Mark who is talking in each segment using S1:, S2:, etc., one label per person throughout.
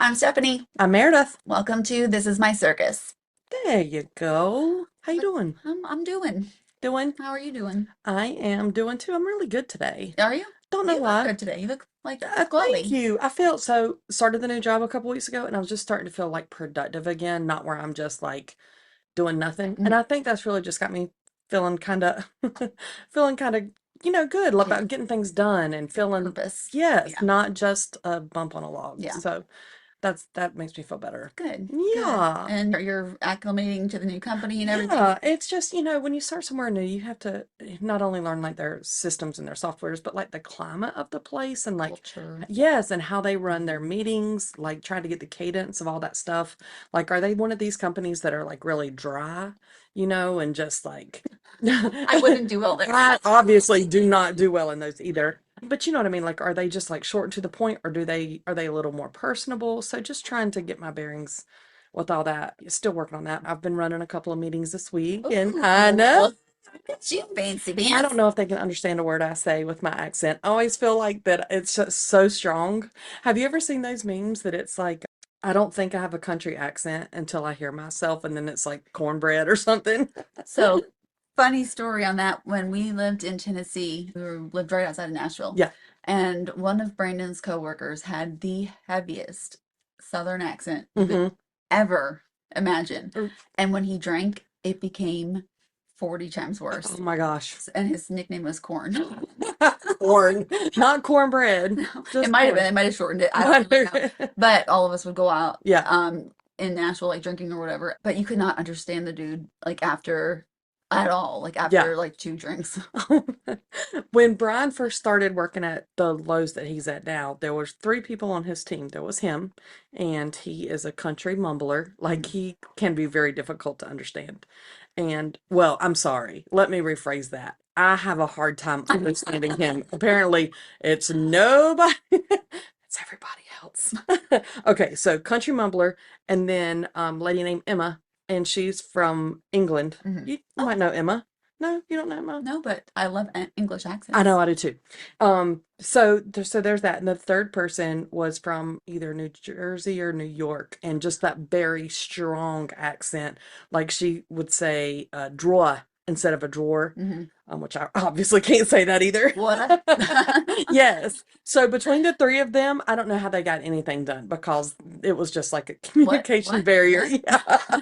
S1: I'm Stephanie.
S2: I'm Meredith.
S1: Welcome to This Is My Circus.
S2: There you go. How you
S1: What
S2: doing?
S1: I'm doing.
S2: Doing?
S1: How are you doing?
S2: I am doing too. I'm really good today.
S1: Are you?
S2: Don't know
S1: You look
S2: why.
S1: good today. You look like
S2: Thank
S1: glowy.
S2: you. I felt so started the new job a couple weeks ago and I was just starting to feel like productive again, not where I'm just like doing nothing. And
S1: Mm,
S2: I think that's really just got me feeling kind of feeling kind of, good
S1: yeah,
S2: about getting things done and feeling
S1: purpose.
S2: yes,
S1: Yeah,
S2: not just a bump on a log.
S1: yeah.
S2: So that makes me feel better.
S1: Good, good.
S2: Yeah.
S1: And you're acclimating to the new company and everything.
S2: Yeah, it's just, when you start somewhere new, you have to not only learn like their systems and their softwares, but like the climate of the place and like,
S1: Culture.
S2: yes, and how they run their meetings, like trying to get the cadence of all that stuff. Like, are they one of these companies that are like really dry, and just like,
S1: I wouldn't do well there.
S2: I obviously do not do well in those either. But you know what I mean? Like, are they just like short and to the point, or are they a little more personable? So just trying to get my bearings with all that. Still working on that. I've been running a couple of meetings this week, and I
S1: Ooh,
S2: know
S1: look at you, fancy
S2: I don't
S1: pants.
S2: know if they can understand a word I say with my accent. I always feel like that it's just so strong. Have you ever seen those memes that it's like, I don't think I have a country accent until I hear myself, and then it's like cornbread or something?
S1: So, funny story on that. When we lived in Tennessee, lived right outside of Nashville,
S2: Yeah.
S1: and one of Brandon's coworkers had the heaviest Southern accent you could
S2: Mm-hmm.
S1: ever imagine. And when he drank, it became 40 times
S2: Oh
S1: worse.
S2: my gosh.
S1: And his nickname was Corn.
S2: Corn, not cornbread,
S1: It
S2: just
S1: might have been,
S2: corn.
S1: they might have shortened it. I don't really know. But all of us would go out
S2: Yeah.
S1: in Nashville, like drinking or whatever. But you could not understand the dude like after at all, like
S2: Yeah.
S1: after like two drinks.
S2: When Brian first started working at the Lowe's that he's at now, there was three people on his team. There was him, and he is a country mumbler. Like he can be very difficult to understand. And well, I'm sorry. Let me rephrase that. I have a hard time understanding him. Apparently, it's nobody. It's everybody else. Okay, so country mumbler, and then lady named Emma, and she's from England.
S1: Hmm.
S2: You
S1: Oh,
S2: might know Emma. No, you don't know Emma.
S1: no, but I love English
S2: I know
S1: accents.
S2: I do too. So there's that, and the third person was from either New Jersey or New York, and just that very strong accent, like she would say drawer instead of a drawer,
S1: Hmm.
S2: which I obviously can't say that either.
S1: What?
S2: Yes. So between the three of them, I don't know how they got anything done because it was just like a
S1: What?
S2: communication
S1: What?
S2: barrier.
S1: What?
S2: Yeah.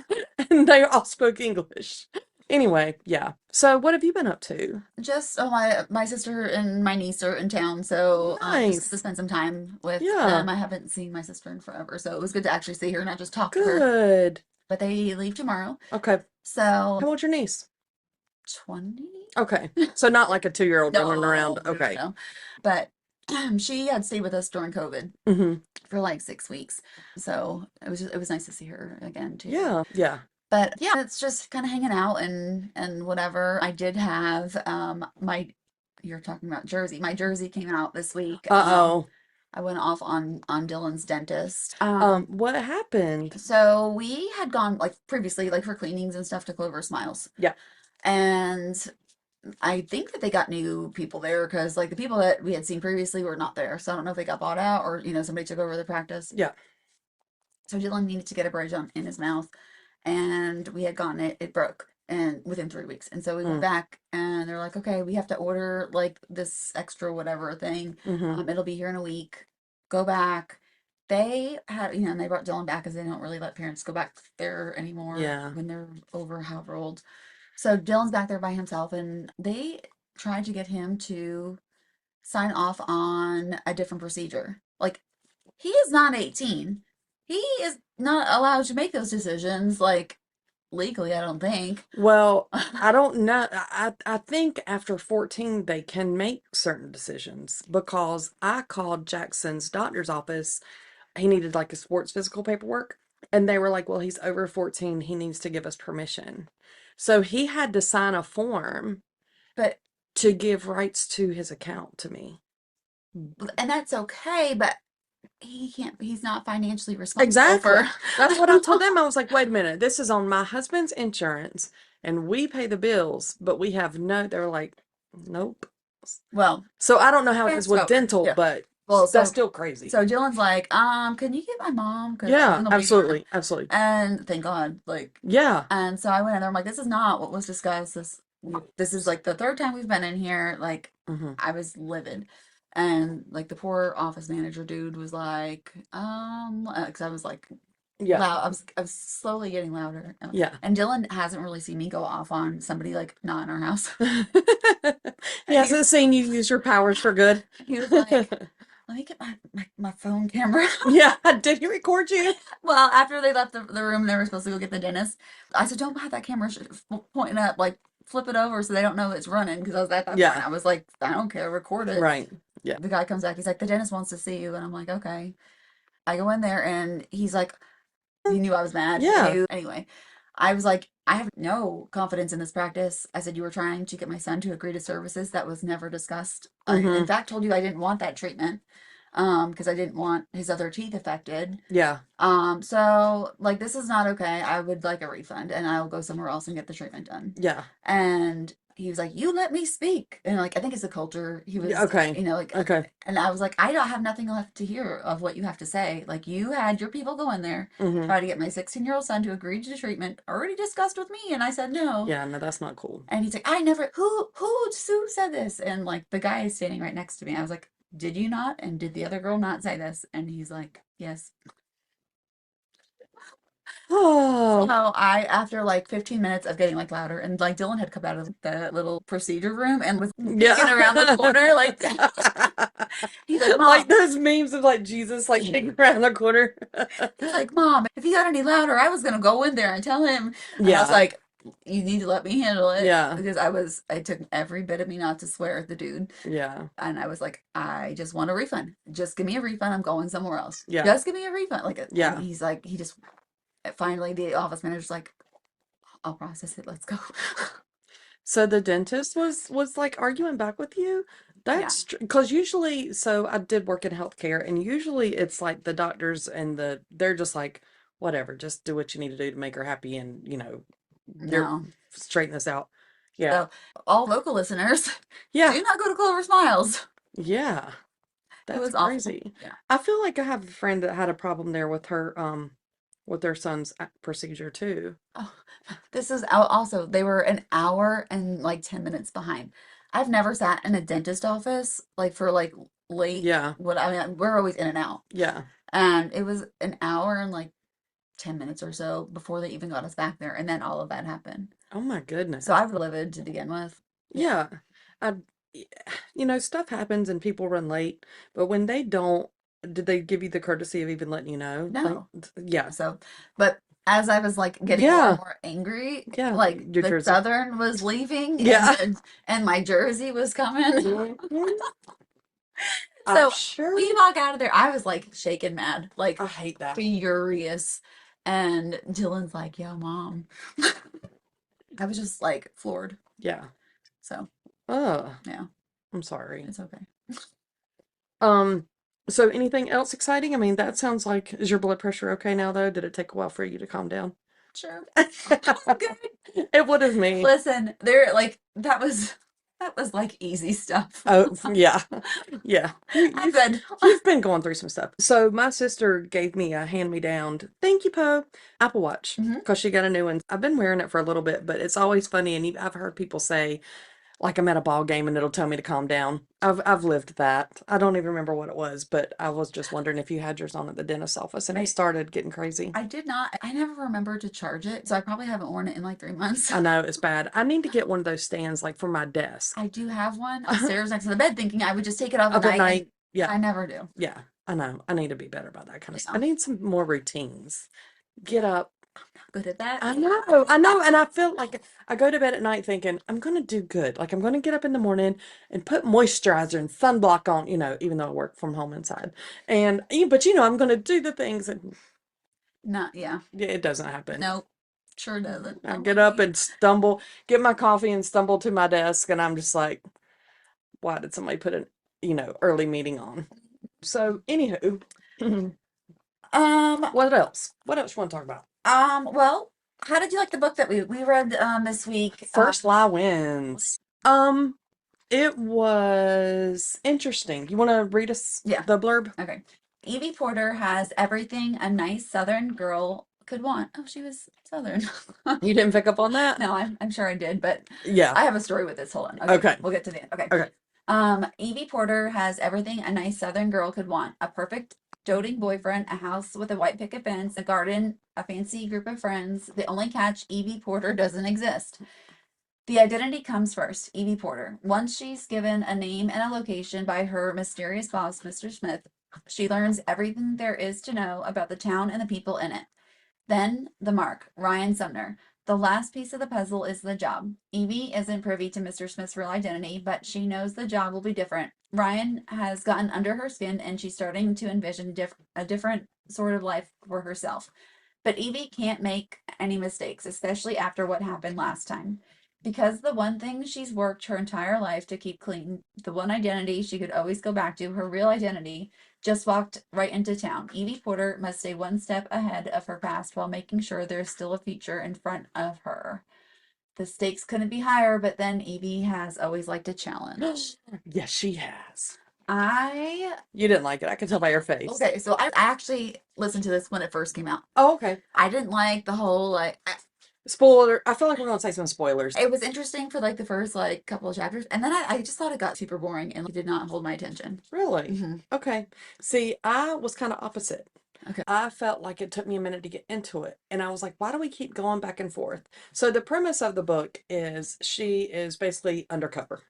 S2: And they all spoke English. Anyway, yeah. So what have you been up to?
S1: Just my sister and my niece are in town, so just to
S2: Nice.
S1: spend some time with
S2: Yeah.
S1: them. I haven't seen my sister in forever, so it was good to actually see her, not just talk to her.
S2: Good.
S1: But they leave tomorrow,
S2: Okay.
S1: so
S2: How old's your niece?
S1: 20?
S2: Okay. So not like a 2-year-old running around.
S1: No, no, no,
S2: Okay.
S1: no. But she had stayed with us during COVID
S2: Mm-hmm.
S1: for like 6 weeks, so it was nice to see her again too.
S2: Yeah. Yeah.
S1: But yeah, it's just kind of hanging out and whatever. I did have my you're talking about Jersey. My Jersey came out this week.
S2: Uh-oh.
S1: I went off on Dylan's dentist.
S2: What happened?
S1: So we had gone like previously like for cleanings and stuff to Clover Smiles.
S2: Yeah.
S1: And I think that they got new people there because like the people that we had seen previously were not there. So I don't know if they got bought out or somebody took over the practice.
S2: Yeah.
S1: So Dylan needed to get a bridge on in his mouth, and we had gotten it. It broke, and within 3 weeks. And so we went
S2: Mm.
S1: back, and they're like, "Okay, we have to order like this extra whatever thing.
S2: Mm-hmm.
S1: It'll be here in a week. Go back." They had, and they brought Dylan back because they don't really let parents go back there anymore
S2: Yeah.
S1: when they're over however old. So Dylan's back there by himself, and they tried to get him to sign off on a different procedure. Like, he is not 18. He is not allowed to make those decisions, like, legally, I don't think.
S2: Well, I don't know. I think after 14 they can make certain decisions because I called Jackson's doctor's office. He needed like a sports physical paperwork, and they were like, "Well, he's over 14. He needs to give us permission." So he had to sign a form
S1: But,
S2: to give rights to his account to me.
S1: and that's okay, but he can't, he's not financially responsible
S2: Exactly.
S1: for.
S2: That's what I told them. I was like, wait a minute, this is on my husband's insurance and we pay the bills, but we have no, they were like, nope.
S1: Well,
S2: So I don't know how it is
S1: parents
S2: with
S1: covered.
S2: dental,
S1: Yeah.
S2: but
S1: Well,
S2: That's
S1: so
S2: still crazy.
S1: so Dylan's like, can you get my mom? Because I was
S2: Yeah,
S1: in the waiting room.
S2: absolutely. Absolutely.
S1: And thank God, like,
S2: Yeah.
S1: and so I went in there. I'm like, this is not what was discussed. This is like the third time we've been in here. Like,
S2: Hmm.
S1: I was livid, and like the poor office manager dude was like, because I was like
S2: Yeah.
S1: loud. I was slowly getting louder,
S2: Yeah.
S1: and Dylan hasn't really seen me go off on somebody like not in our house,
S2: He
S1: and
S2: hasn't seen you use your powers for good.
S1: he was like, let me get my phone camera.
S2: Yeah. Did he record you?
S1: Well, after they left the room, they were supposed to go get the dentist. I said, "Don't have that camera pointing up. Like, flip it over so they don't know it's running." Because I was at that point,
S2: Yeah.
S1: I was like, "I don't care, record it."
S2: Right. Yeah.
S1: The guy comes back. He's like, "The dentist wants to see you," and I'm like, "Okay." I go in there, and he's like, he knew I was mad.
S2: Yeah.
S1: Hey, anyway, I was like, I have no confidence in this practice. I said, you were trying to get my son to agree to services that was never discussed. I, in
S2: Hmm.
S1: fact, told you I didn't want that treatment, because I didn't want his other teeth affected.
S2: Yeah.
S1: So like this is not okay. I would like a refund and I'll go somewhere else and get the treatment done.
S2: Yeah.
S1: And he was like, "You let me speak." And like I think it's a culture. He
S2: Yeah.
S1: was,
S2: Okay.
S1: like,
S2: Okay.
S1: and I was like, "I don't have nothing left to hear of what you have to say. Like you had your people go in there,
S2: Hmm.
S1: try to get my 16-year-old son to agree to the treatment already discussed with me, and I said no."
S2: Yeah. No, that's not cool.
S1: And he's like, "I never who said this?" And like the guy is standing right next to me. I was like, "Did you not? And did the other girl not say this?" And he's like, "Yes." So
S2: Oh.
S1: after like 15 minutes of getting like louder, and like Dylan had come out of the little procedure room and was peeking
S2: Yeah.
S1: around the corner, like he's like,
S2: Like
S1: "Mom,"
S2: those memes of like Jesus like peeking around the corner.
S1: he's like, "Mom, if he got any louder, I was gonna go in there and tell him." And I was
S2: Yeah.
S1: like, "You need to let me handle it,"
S2: Yeah.
S1: because I took every bit of me not to swear at the dude,
S2: Yeah.
S1: and I was like, "I just want a refund. Just give me a refund. I'm going somewhere else.
S2: Yeah.
S1: Just give me a refund." Like, and
S2: Yeah.
S1: he's like, he just finally the office manager's like, "I'll process it. Let's go."
S2: So the dentist was like arguing back with you?
S1: Yeah.
S2: That's because usually, so I did work in healthcare, and usually it's like the doctors and they're just like, whatever, just do what you need to do to make her happy, and they're
S1: No.
S2: straighten this out. Yeah.
S1: So, all local listeners,
S2: Yeah.
S1: do not go to Clover Smiles.
S2: Yeah.
S1: It
S2: That's
S1: was awful.
S2: crazy.
S1: Yeah.
S2: I feel like I have a friend that had a problem there with their son's procedure too.
S1: Oh, this is also, they were an hour and like 10 minutes behind. I've never sat in a dentist office like for like late,
S2: Yeah.
S1: what I mean, we're always in and out.
S2: Yeah.
S1: And it was an hour and like 10 minutes or so before they even got us back there. And then all of that happened.
S2: Oh my
S1: So
S2: goodness.
S1: I was livid to begin with. Yeah.
S2: Yeah. I, stuff happens and people run late, but when they don't, did they give you the courtesy of even letting you know? Like,
S1: No.
S2: yeah.
S1: So, but as I was like getting more and
S2: Yeah.
S1: more angry,
S2: Yeah.
S1: like
S2: Your
S1: the
S2: jersey.
S1: Southern was leaving
S2: Yeah.
S1: and my jersey was coming.
S2: Mhm. I'm
S1: So we
S2: sure.
S1: walk out of there. I was like shaking mad, like
S2: I hate that.
S1: furious. And Dylan's like, "Yo, mom." I was just like floored.
S2: Yeah.
S1: So
S2: Oh,
S1: yeah,
S2: I'm sorry.
S1: it's okay.
S2: Um, so anything else exciting? I mean, that sounds like, is your blood pressure okay now though? Did it take a while for you to calm down?
S1: Sure. Good.
S2: It would have me.
S1: Listen, there like that was like easy stuff.
S2: Oh, yeah. Yeah.
S1: I said,
S2: You've been going through some stuff. So my sister gave me a hand-me-down, thank you, Poe, Apple Watch,
S1: mhm.
S2: because she got a new one. I've been wearing it for a little bit, but it's always funny, and I've heard people say, like I'm at a ball game and it'll tell me to calm down. I've lived that. I don't even remember what it was, but I was just wondering if you had yours on at the dentist's office and it
S1: I
S2: started getting crazy.
S1: I did not. I never remembered to charge it, so I probably haven't worn it in like 3 months.
S2: I know it's bad. I need to get one of those stands like for my desk.
S1: I do have one upstairs next to the bed, thinking I would just take it off at
S2: Up at
S1: night, and
S2: night. Yeah.
S1: I never do.
S2: Yeah. I know. I need to be better about that kind of stuff. I
S1: Yeah,
S2: need some more routines. Get up.
S1: good at that.
S2: I know, and I feel like I go to bed at night thinking I'm gonna do good. Like I'm gonna get up in the morning and put moisturizer and sunblock on, even though I work from home inside. And but I'm gonna do the things, and
S1: Not, yeah.
S2: yeah, it doesn't happen.
S1: Nope. Sure doesn't.
S2: I
S1: Not
S2: get
S1: with
S2: up
S1: me.
S2: and stumble, get my coffee and stumble to my desk, and I'm just like, why did somebody put an early meeting on? So anywho,
S1: Um,
S2: what else? What else you want to talk about?
S1: well, how did you like the book that we read this week?
S2: First lie wins. Um, It was interesting. You want to read us
S1: Yeah.
S2: the blurb?
S1: Okay. Evie Porter has everything a nice Southern girl could want. Oh, she was Southern.
S2: You didn't pick up on that?
S1: No, I'm sure I did, but
S2: Yeah.
S1: I have a story with this. Hold on. Okay,
S2: Okay.
S1: we'll get to the end. Okay.
S2: Okay.
S1: Evie Porter has everything a nice Southern girl could want: a perfect doting boyfriend, a house with a white picket fence, a garden, a fancy group of friends. The only catch: Evie Porter doesn't exist. The identity comes first. Evie Porter. Once she's given a name and a location by her mysterious boss, Mr. Smith, she learns everything there is to know about the town and the people in it. Then the mark, Ryan Sumner. The last piece of the puzzle is the job. Evie isn't privy to Mr. Smith's real identity, but she knows the job will be different. Ryan has gotten under her skin and she's starting to envision a different sort of life for herself. But Evie can't make any mistakes, especially after what happened last time. Because the one thing she's worked her entire life to keep clean, the one identity she could always go back to, her real identity, just walked right into town. Evie Porter must stay one step ahead of her past while making sure there's still a future in front of her. The stakes couldn't be higher, but then Evie has always liked a challenge.
S2: Yes, she has.
S1: I
S2: You didn't like it. I can tell by your face.
S1: Okay, so I actually listened to this when it first came out.
S2: Oh, okay.
S1: I didn't like the whole
S2: Spoiler. I feel like we're going to say some spoilers.
S1: it was interesting for like the first like couple of chapters, and then I just thought it got super boring and did not hold my attention.
S2: Really?
S1: Hmm.
S2: Okay. See, I was kind of opposite.
S1: Okay.
S2: I felt like it took me a minute to get into it. And I was like, why do we keep going back and forth? So the premise of the book is she is basically undercover.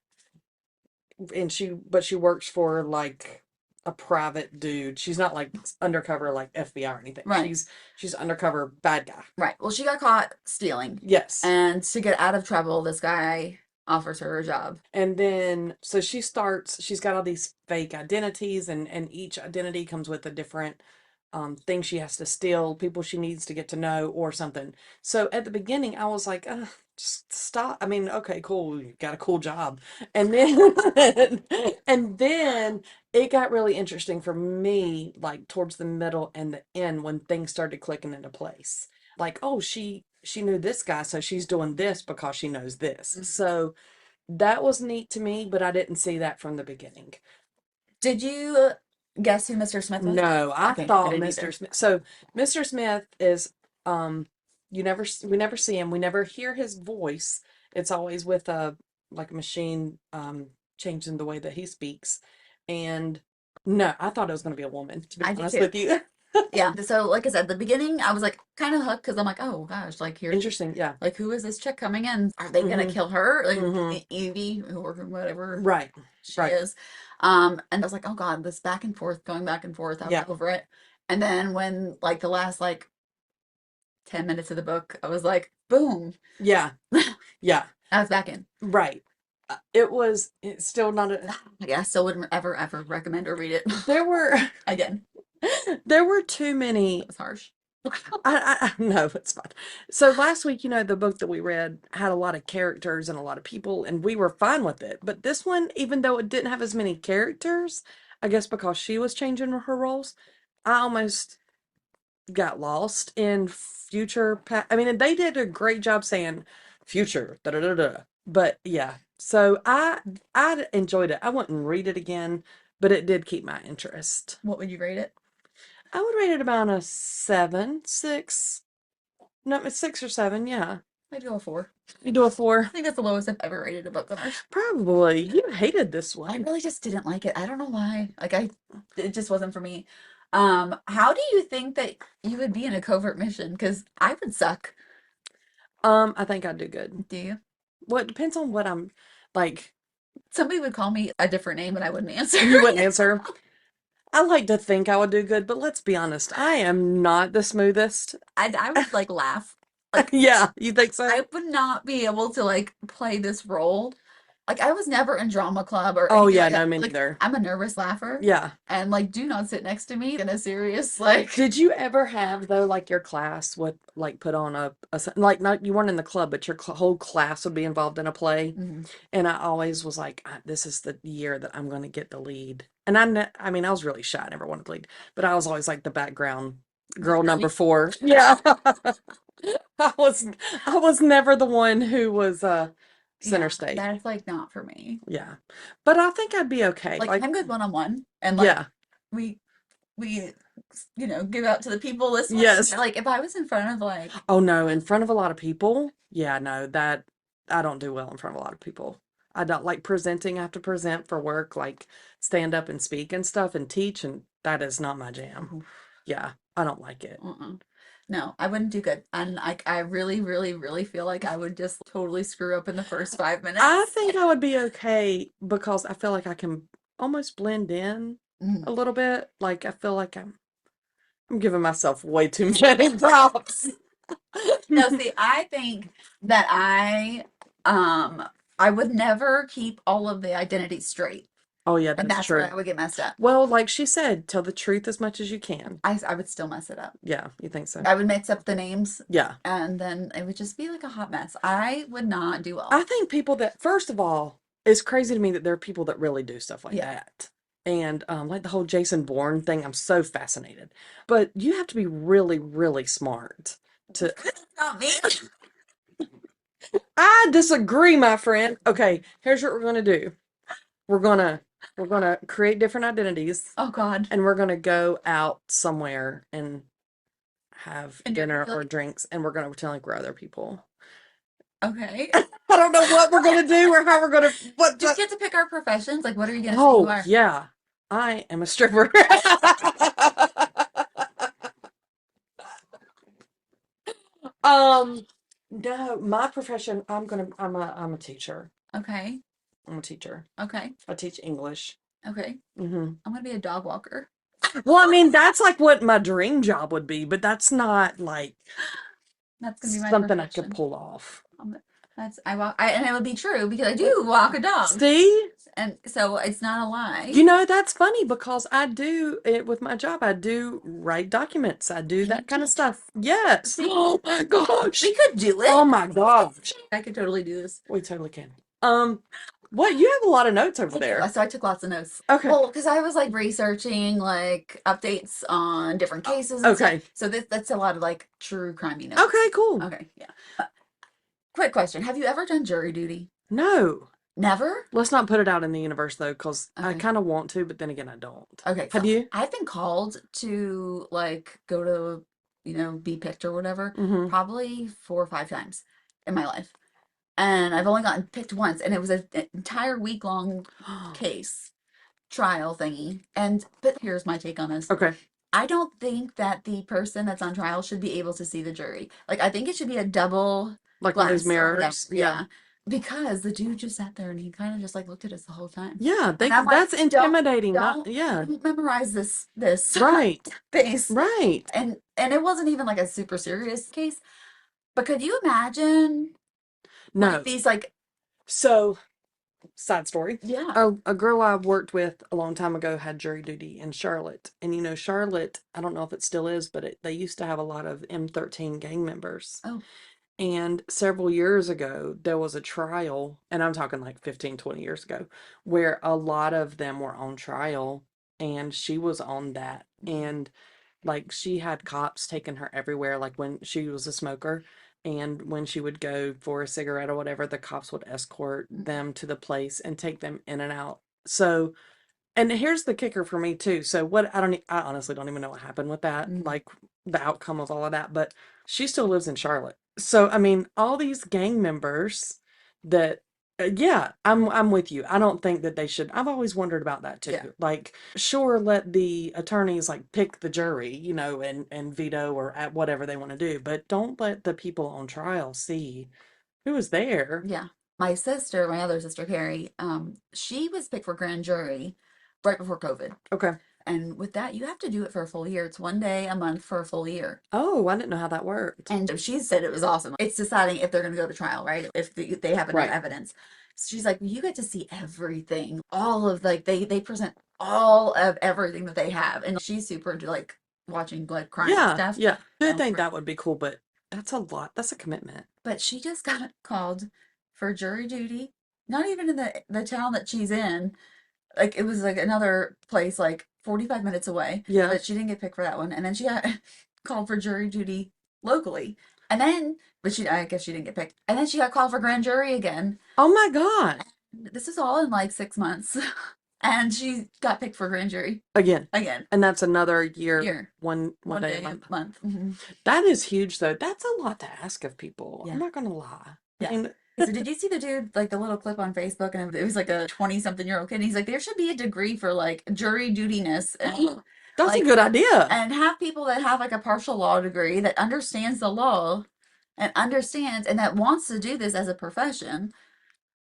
S2: And she works for like a private dude. She's not like undercover like FBI or anything.
S1: Right.
S2: She's undercover bad guy.
S1: Right. Well, she got caught stealing.
S2: Yes.
S1: And to get out of trouble, this guy offers her a job.
S2: And then so she's got all these fake identities, and each identity comes with a different thing she has to steal, people she needs to get to know or something. So at the beginning I was like, just stop. I mean, okay, cool, you got a cool job. And then and then it got really interesting for me, like towards the middle and the end when things started clicking into place. Like, oh, she knew this guy, so she's doing this because she knows this.
S1: Mhm.
S2: So that was neat to me, but I didn't see that from the beginning.
S1: Did you guess who Mr. Smith was?
S2: No, I
S1: Okay, I
S2: thought
S1: didn't
S2: Mr.
S1: either.
S2: Smith. So Mr. Smith is we never see him. We never hear his voice. It's always with a like a machine changing the way that he speaks. And no, I thought it was going to be a woman, to be
S1: I did
S2: honest
S1: too.
S2: with you.
S1: Yeah. So, like I said, the beginning, I was like kind of hooked because I'm like, oh gosh, like here,
S2: Interesting, yeah.
S1: like who is this chick coming in? Are they gonna
S2: Mhm.
S1: kill her? Like
S2: Mhm.
S1: Evie or whatever
S2: Right.
S1: she
S2: Right.
S1: is. And I was like, oh God, this back and forth, going back and forth. I was
S2: Yeah.
S1: over it. And then when like the last like 10 minutes of the book, I was like, boom,
S2: Yeah. Yeah.
S1: I was back in.
S2: Right. It's still not a
S1: Yeah, I still wouldn't ever recommend or read it
S2: there were
S1: again.
S2: there were too many.
S1: That was harsh.
S2: I no, it's fine. So last week, the book that we read had a lot of characters and a lot of people, and we were fine with it. But this one, even though it didn't have as many characters, I guess because she was changing her roles, I almost got lost in I mean, and they did a great job saying future, da da da da. But yeah, so I enjoyed it. I wouldn't read it again, but it did keep my interest.
S1: What would you rate it?
S2: I would rate it about a 7, 6. No, it's 6 or 7, yeah.
S1: I'd go a 4.
S2: You do a
S1: I
S2: 4?
S1: think that's the lowest I've ever rated a book on ours.
S2: Probably. You hated this
S1: I
S2: one.
S1: really just didn't like it. I don't know why. It just wasn't for me. How do you think that you would be in a covert mission? Because I would suck.
S2: I think I'd do good.
S1: Do you?
S2: Well, it depends on what I'm like.
S1: Somebody would call me a different name and I wouldn't answer.
S2: You wouldn't answer. I like to think I would do good, but let's be honest, I am not the smoothest.
S1: I would like laugh. Like
S2: Yeah, you think so?
S1: I would not be able to like play this role. Like I was never in drama club or
S2: Oh
S1: anything
S2: yeah,
S1: like
S2: no,
S1: that.
S2: me
S1: Like
S2: neither.
S1: I'm a nervous laugher.
S2: Yeah.
S1: And like do not sit next to me in a serious like
S2: Did you ever have though, like your class would like put on like not you weren't in the club, but your whole class would be involved in a play?
S1: Mhm.
S2: And I always was like, this is the year that I'm going to get the lead. And I mean, I was really shy. I never wanted to lead, but I was always like the background girl number 4. Yeah. I was, I was never the one who was, center
S1: Yeah,
S2: stage.
S1: that's like not for me.
S2: Yeah. But I think I'd be okay.
S1: Like
S2: Like,
S1: I'm good one-on-one, and like
S2: yeah.
S1: we we give out to the people listening.
S2: Yes.
S1: Like if I was in front of like
S2: Oh no, in front of a lot of people. Yeah, no, that I don't do well in front of a lot of people. I don't like presenting. I have to present for work, like stand up and speak and stuff and teach, and that is not my jam.
S1: ooh,
S2: Yeah, I don't like it.
S1: uh-uh. No, I wouldn't do good. And I really, really, really feel like I would just totally screw up in the first 5 minutes.
S2: I think I would be okay because I feel like I can almost blend in
S1: Mm.
S2: a little bit. Like I feel like I'm giving myself way too many props.
S1: No, see, I think that um I would never keep all of the identities straight.
S2: Oh yeah,
S1: And
S2: that's
S1: that's where
S2: true.
S1: I would get messed up.
S2: Well, like she said, tell the truth as much as you can.
S1: I would still mess it up.
S2: Yeah, you think so?
S1: I would mix up the names
S2: Yeah.
S1: and then it would just be like a hot mess. I would not do well.
S2: I think people that, first of all, it's crazy to me that there are people that really do stuff like
S1: Yeah.
S2: that. And like the whole Jason Bourne thing, I'm so fascinated. But you have to be really, really smart to.
S1: Not me.
S2: I disagree, my friend. Okay, here's what we're gonna do. We're gonna we're gonna create different identities,
S1: Oh God.
S2: and we're gonna go out somewhere and have
S1: And you're
S2: dinner
S1: gonna
S2: or drinks, and we're gonna pretend like we're other people.
S1: okay.
S2: I don't know what we're gonna do or how we're gonna what
S1: Just
S2: the
S1: get to pick our professions. Like, what are you gonna say you
S2: Oh,
S1: are?
S2: yeah. I am a stripper. Um, no, my profession, I'm a teacher.
S1: Okay.
S2: I'm a teacher.
S1: Okay.
S2: I teach English.
S1: Okay.
S2: Hmm.
S1: I'm gonna be a dog walker.
S2: Well, I mean, that's like what my dream job would be, but that's not like
S1: That's gonna be my
S2: something I could
S1: profession.
S2: pull off.
S1: That's I walk. And it would be true because I do walk a dog,
S2: See?
S1: and so it's not a lie.
S2: You know, that's funny because I do it with my job. I do write documents. I do
S1: And you
S2: that kind of
S1: teach.
S2: stuff. Yes.
S1: See,
S2: Oh my gosh.
S1: we could do
S2: Oh
S1: it.
S2: my gosh.
S1: I could totally do this.
S2: We totally can. What? You have a lot of notes over
S1: I do.
S2: there.
S1: So I took lots of notes.
S2: Okay.
S1: Well, because I was like researching like updates on different cases and stuff.
S2: Okay.
S1: So that's a lot of like true crimey notes.
S2: Okay, cool.
S1: Okay, yeah. Quick question: have you ever done jury duty?
S2: No.
S1: Never.
S2: Let's not put it out in the universe though, because I
S1: Okay.
S2: kind of want to, but then again, I don't.
S1: Okay.
S2: Have
S1: So
S2: you?
S1: I've been called to like go to be picked or whatever
S2: Mm-hmm.
S1: probably 4 or 5 times in my life, and I've only gotten picked once, and it was an entire week long case trial thingy. And but here's my take on this.
S2: Okay.
S1: I don't think that the person that's on trial should be able to see the jury. Like, I think it should be a double
S2: Like one of these
S1: glass or whatever.
S2: mirrors. Yeah.
S1: Yeah. Because the dude just sat there and he kind of just like looked at us the whole time.
S2: Yeah,
S1: And I'm like,
S2: that's intimidating.
S1: don't
S2: Yeah.
S1: memorize this
S2: Right.
S1: face.
S2: Right.
S1: And it wasn't even like a super serious case. But could you imagine
S2: No.
S1: like these like
S2: So, side story.
S1: yeah.
S2: A girl I worked with a long time ago had jury duty in Charlotte. And you know, Charlotte, I don't know if it still is, but they used to have a lot of M13 gang members.
S1: Oh,
S2: And several years ago, there was a trial, and I'm talking like 15, 20 years ago, where a lot of them were on trial, and she was on that. And like she had cops taking her everywhere, like when she was a smoker. And when she would go for a cigarette or whatever, the cops would escort them to the place and take them in and out. So, and here's the kicker for me too. So what I honestly don't even know what happened with that,
S1: mm,
S2: like the outcome of all of that, but she still lives in Charlotte. So I mean, all these gang members that yeah, I'm with you. I don't think that they should. I've always wondered about that too.
S1: yeah.
S2: Like, sure, let the attorneys like pick the jury, you know, and veto or at whatever they want to do, but don't let the people on trial see who was there.
S1: Yeah. My sister, my other sister Carrie, she was picked for grand jury right before COVID.
S2: Okay.
S1: And with that, you have to do it for a full year. It's one day a month for a full year.
S2: Oh, I didn't know how that worked.
S1: And she said it was awesome. It's deciding if they're going to go to trial, right? If they have enough
S2: Right.
S1: evidence. She's like, you get to see everything. All of like they present all of everything that they have. And she's super into like watching like crime
S2: Yeah,
S1: stuff.
S2: yeah. I
S1: Um,
S2: think that would be cool, but that's a lot. That's a commitment.
S1: But she just got called for jury duty. Not even in the town that she's in. Like it was like another place like 45 minutes away.
S2: Yeah.
S1: But she didn't get picked for that one. And then she got called for jury duty locally. And then, but I guess she didn't get picked. And then she got called for grand jury again.
S2: Oh my God.
S1: This is all in like 6 months. And she got picked for grand jury
S2: Again.
S1: again.
S2: And that's another year,
S1: Year.
S2: one
S1: One
S2: day a
S1: day
S2: month.
S1: a month. Hmm.
S2: That is huge though. That's a lot to ask of people. I'm
S1: Yeah.
S2: not gonna lie. I
S1: Yeah.
S2: mean,
S1: So did you see the dude, like the little clip on Facebook, and it was like a 20-something-year-old kid, and he's like, there should be a degree for like jury dutiness and
S2: that's a
S1: like,
S2: good idea.
S1: and have people that have like a partial law degree that understands the law and understands and that wants to do this as a profession,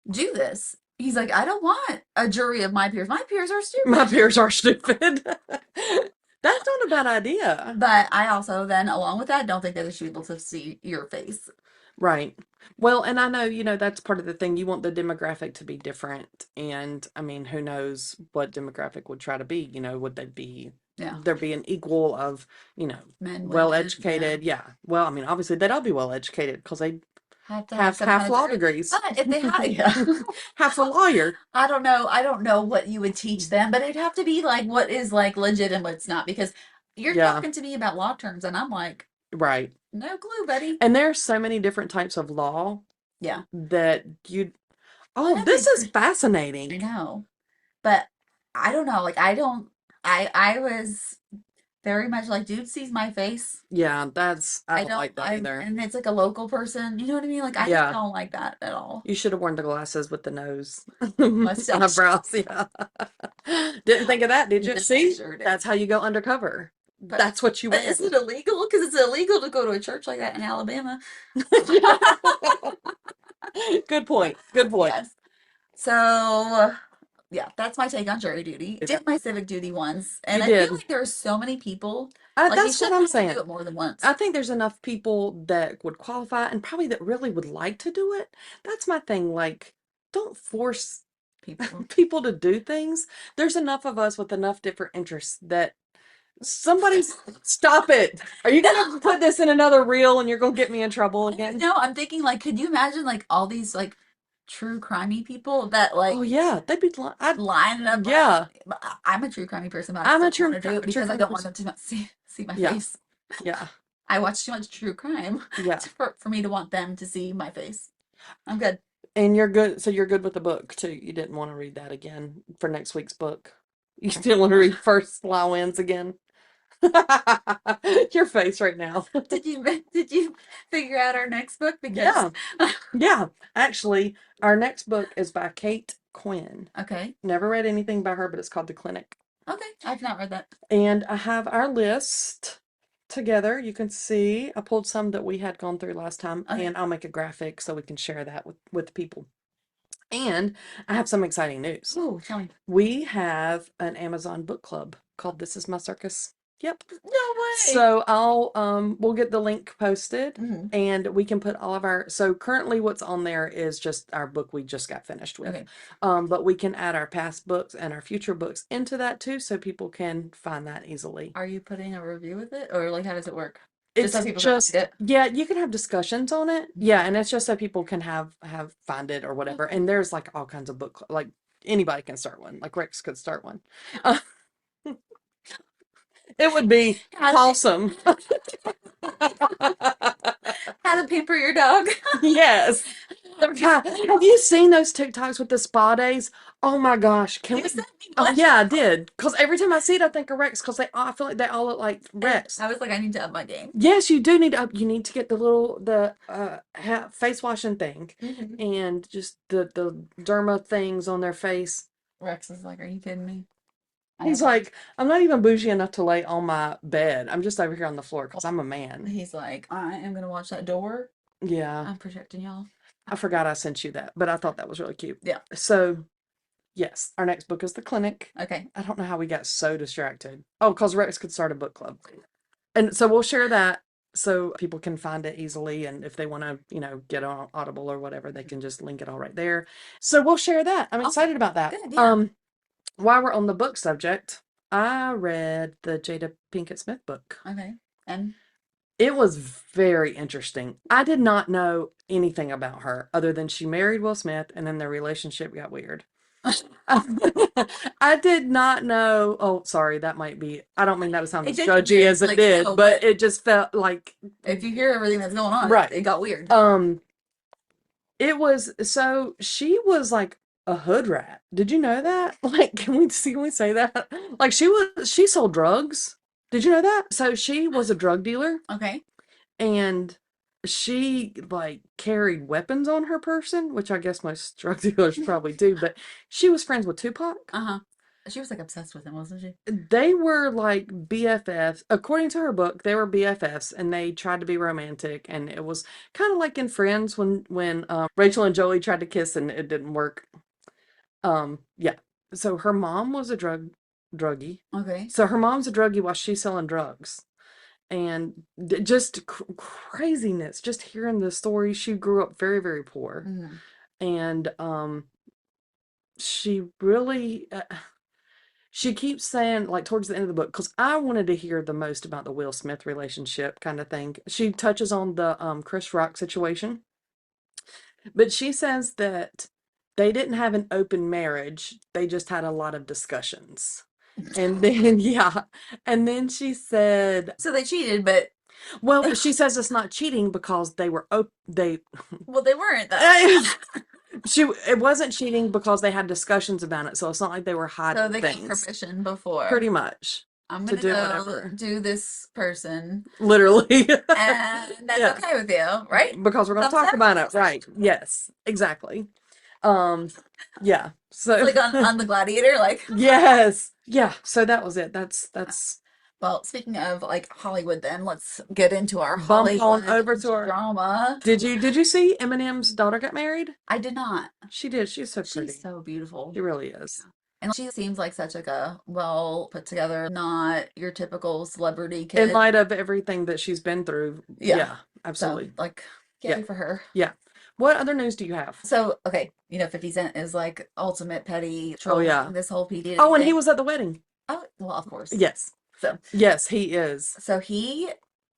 S1: do this. He's like, I don't want a jury of my peers. My peers are
S2: My
S1: stupid.
S2: peers are stupid. That's not a bad idea.
S1: But I also then, along with that, don't think that they should be able to see your face.
S2: Right. Well, and I know, that's part of the thing. You want the demographic to be different. And I mean, who knows what demographic would try to be? Would they be,
S1: Yeah.
S2: there be an equal of,
S1: Men,
S2: well
S1: women,
S2: educated? Yeah. Well, I mean, obviously they'd all be well educated because they
S1: have to have
S2: have
S1: some kind
S2: half
S1: of
S2: law
S1: degree.
S2: degrees.
S1: But if they had, yeah.
S2: Half a lawyer.
S1: I don't know. I don't know what you would teach them, but it'd have to be like what is like legit and what's not, because you're
S2: Yeah.
S1: talking to me about law terms and I'm like,
S2: Right.
S1: no clue, buddy.
S2: And there's so many different types of law
S1: Yeah.
S2: that
S1: Well, I
S2: oh,
S1: know
S2: this is
S1: I
S2: fascinating.
S1: know. But I don't know. Like I don't I was very much like, dude sees my face.
S2: Yeah, I
S1: I
S2: don't
S1: don't
S2: like that
S1: I'm
S2: either.
S1: and it's like a local person. You know what I mean? Like I just
S2: Yeah.
S1: don't like that at all.
S2: You should have worn the glasses with the nose.
S1: Mustache.
S2: Eyebrows, yeah. Didn't think of that, did you?
S1: No,
S2: See?
S1: sure did.
S2: That's how you go undercover.
S1: But
S2: That's what you
S1: but
S2: wear.
S1: is it illegal? Because it's illegal to go to a church like that in Alabama.
S2: Good point. Good point.
S1: Yes. So, yeah, that's my take on jury duty.
S2: Yeah.
S1: Did my civic duty once,
S2: You
S1: and I feel
S2: did.
S1: like there are so many people, like you
S2: That's what
S1: shouldn't
S2: I'm
S1: have to
S2: saying.
S1: do it more than once.
S2: I think there's enough people that would qualify and probably that really would like to do it. That's my thing. Like, don't force
S1: People.
S2: people to do things. There's enough of us with enough different interests that somebody's stop it. Are you gonna put this in another reel and you're gonna get me in trouble again?
S1: No, I'm thinking like, could you imagine like all these like true crimey people that
S2: Oh
S1: like
S2: yeah, they'd be
S1: lining up?
S2: yeah.
S1: I'm a true crimey person, but I
S2: I'm a
S1: still want to do it
S2: true
S1: because I
S2: crime
S1: don't want
S2: person.
S1: them to see my
S2: Yeah,
S1: face.
S2: yeah,
S1: I watch too much true crime
S2: yeah.
S1: for me to want them to see my face. I'm good.
S2: And you're good. So you're good with the book too. You didn't want to read that again for next week's book. You still want to read First Sly Wins again. Your face right now.
S1: Did you figure out our next book? Because
S2: Yeah, yeah. Actually, our next book is by Kate Quinn.
S1: okay,
S2: Never read anything by her, but it's called The Clinic.
S1: okay, I've not read that.
S2: And I have our list together. You can see I pulled some that we had gone through last time,
S1: Okay.
S2: and I'll make a graphic so we can share that with people. And I have some exciting news.
S1: Oh, tell me.
S2: We have an Amazon book club called This Is My Circus. Yep.
S1: No way.
S2: So we'll get the link posted
S1: Mhm.
S2: and we can put all of so currently what's on there is just our book we just got finished with.
S1: Okay.
S2: But we can add our past books and our future books into that too, so people can find that easily.
S1: Are you putting a review with it, or like how does it work?
S2: It's
S1: So people can
S2: just,
S1: find it.
S2: yeah, you can have discussions on it. Yeah, and it's just so people can have find it or whatever.
S1: Okay.
S2: And there's like all kinds of like anybody can start one. Like Rex could start one. Uh, it would be
S1: How to,
S2: awesome.
S1: how to pamper your dog.
S2: Yes. God, have you seen those TikToks with the spa days? Oh my gosh. Can
S1: You
S2: we?
S1: sent me
S2: Oh
S1: one.
S2: yeah, I did. Because every time I see it, I think of Rex. Because I feel like they all look like
S1: And
S2: Rex.
S1: I was like, I need to up my game.
S2: Yes, you do need to. You need to get the face washing thing,
S1: Mhm.
S2: and just the derma things on their face.
S1: Rex is like, are you kidding me?
S2: He's like, I'm not even bougie enough to lay on my bed. I'm just over here on the floor because I'm a man.
S1: He's like, I am gonna watch that door.
S2: Yeah.
S1: I'm protecting y'all.
S2: I forgot I sent you that, but I thought that was really cute.
S1: Yeah.
S2: So, yes, our next book is The Clinic.
S1: Okay.
S2: I don't know how we got so distracted. Oh, because Rex could start a book club. And so we'll share that so people can find it easily. And if they want to, get on Audible or whatever, they can just link it all right there. So we'll share that. I'm excited about that.
S1: Good, yeah.
S2: While we're on the book subject, I read the Jada Pinkett Smith book.
S1: Okay. And
S2: It was very interesting. I did not know anything about her other than she married Will Smith and then their relationship got weird. I did not know. Oh, sorry, that might be. I don't mean that to sound
S1: It
S2: as
S1: did get
S2: judgy
S1: weird.
S2: as it
S1: Like,
S2: did,
S1: no,
S2: but
S1: but
S2: it just felt like
S1: if you hear everything that's going on,
S2: right.
S1: it got weird.
S2: It was so she was like a hood rat. Did you know that? Like, can we say that? Like she sold drugs. Did you know that? So she was a drug dealer
S1: Okay.
S2: and she like carried weapons on her person, which I guess most drug dealers probably do, but she was friends with Tupac.
S1: Uh-huh. She was like obsessed with him, wasn't she?
S2: They were like BFFs. According to her book, they were BFFs and they tried to be romantic. And it was kind of like in Friends when Rachel and Joey tried to kiss and it didn't work. Yeah. So her mom was a druggie.
S1: Okay.
S2: So her mom's a druggie while she's selling drugs. And just craziness, just hearing the story. She grew up very, very poor.
S1: Mm.
S2: And she really she keeps saying, like, towards the end of the book, because I wanted to hear the most about the Will Smith relationship kind of thing. She touches on the Chris Rock situation, but she says that they didn't have an open marriage, they just had a lot of discussions. And then, yeah, and then she said,
S1: So they cheated, but
S2: well, but she says it's not cheating because they were they
S1: well, they weren't though.
S2: it wasn't cheating because they had discussions about it, so it's not like they were
S1: So
S2: hiding
S1: they got
S2: things.
S1: permission before.
S2: Pretty much.
S1: I'm
S2: To
S1: gonna
S2: do
S1: go
S2: whatever.
S1: do this person,
S2: Literally.
S1: and that's
S2: Yeah.
S1: okay with you, right?
S2: Because we're going to
S1: Thumbs
S2: talk
S1: up.
S2: about it. Right. Yes. Exactly. Um, yeah.
S1: It's
S2: So,
S1: like on the Gladiator, like.
S2: yes. Yeah. So that was it. That's
S1: Well, speaking of like Hollywood, then let's get into our
S2: bump on
S1: Hollywood
S2: over to our.
S1: drama.
S2: Did you see Eminem's daughter get married?
S1: I did not.
S2: She did. She's so
S1: She's
S2: pretty.
S1: so beautiful.
S2: She really is.
S1: And she seems like such like a well put together, not your typical celebrity
S2: In
S1: kid.
S2: light of everything that she's been through.
S1: Yeah.
S2: Yeah,
S1: So
S2: absolutely.
S1: like,
S2: Yeah.
S1: yay for her.
S2: Yeah. What other news do you have?
S1: So okay, 50 Cent is like ultimate petty
S2: Oh
S1: trolling
S2: yeah.
S1: this whole P Diddy
S2: Oh, and he
S1: thing.
S2: was at the wedding.
S1: Oh, well, of course.
S2: Yes.
S1: So
S2: Yes, he is.
S1: so he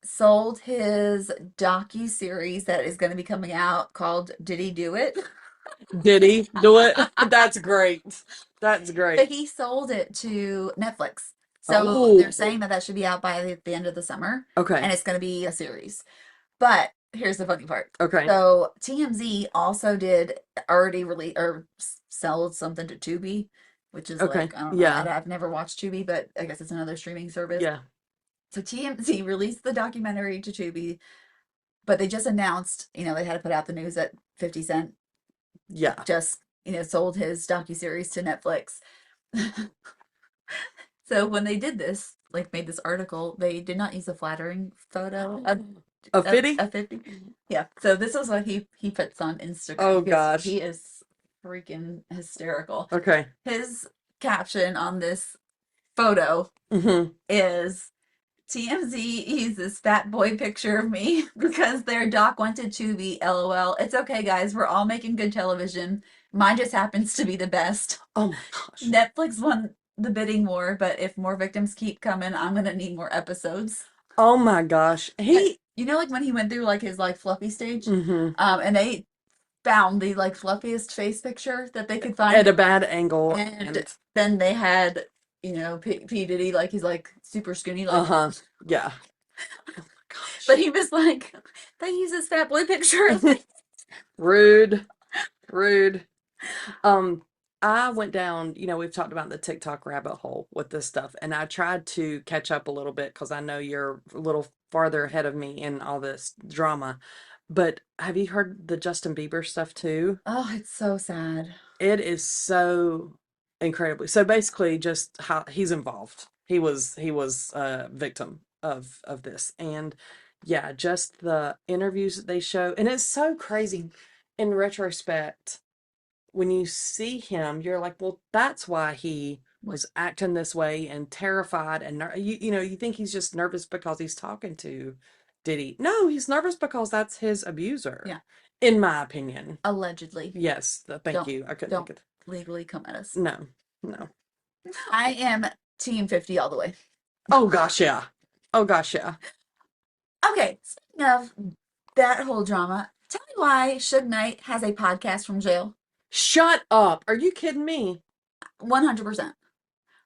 S1: sold his docu-series that is going to be coming out called Did He Do It?
S2: Did he do it? That's great. That's
S1: But
S2: great.
S1: he sold it to Netflix. So they're
S2: Oh,
S1: saying that that should be out by the end of the summer,
S2: okay.
S1: and it's going to be a series. But here's the funny part.
S2: Okay.
S1: So TMZ also did already release or sell something to Tubi, which is
S2: Okay.
S1: like, I don't know.
S2: Yeah.
S1: I've never watched Tubi, but I guess it's another streaming service.
S2: Yeah.
S1: So TMZ released the documentary to Tubi, but they just announced, they had to put out the news that 50 Cent
S2: Yeah.
S1: just, sold his docuseries to Netflix. So when they did this, like made this article, they did not use a flattering photo of
S2: A fitty?
S1: a 50. Yeah. So this is what he puts on Instagram
S2: Oh
S1: because
S2: gosh.
S1: he is freaking hysterical.
S2: Okay.
S1: His caption on this photo
S2: Mm-hmm.
S1: is TMZ uses fat boy picture of me because their doc wanted to be LOL. It's okay, guys. We're all making good television. Mine just happens to be the best.
S2: Oh my gosh.
S1: Netflix won the bidding war, but if more victims keep coming, I'm gonna need more episodes.
S2: Oh my gosh.
S1: Like when he went through like his like fluffy stage,
S2: Mm-hmm.
S1: and they found the like fluffiest face picture that they could
S2: At
S1: find,
S2: a bad angle
S1: and then they had P Diddy like he's like super skinny like,
S2: uh-huh. Yeah. Oh my gosh.
S1: but he was like they use this fat boy picture of me.
S2: Rude. Rude. I went down, we've talked about the TikTok rabbit hole with this stuff, and I tried to catch up a little bit because I know you're a little farther ahead of me in all this drama. But have you heard the Justin Bieber stuff too?
S1: Oh, it's so sad.
S2: It is so incredibly. So basically just how he's involved. He was a victim of this. And yeah, just the interviews that they show. And it's so crazy in retrospect when you see him, you're like, well, that's why he was acting this way and terrified and you think he's just nervous because he's talking to Diddy. No, he's nervous because that's his abuser.
S1: Yeah.
S2: In my opinion.
S1: Allegedly.
S2: Yes, thank
S1: Don't-
S2: you. I couldn't
S1: Don't
S2: think of
S1: legally come at us.
S2: no. No.
S1: I am team 50 all the way.
S2: Oh gosh, yeah. Oh gosh, yeah.
S1: Okay, speaking of that whole drama, tell me why Suge Knight has a podcast from jail.
S2: Shut up. Are you kidding me?
S1: 100%.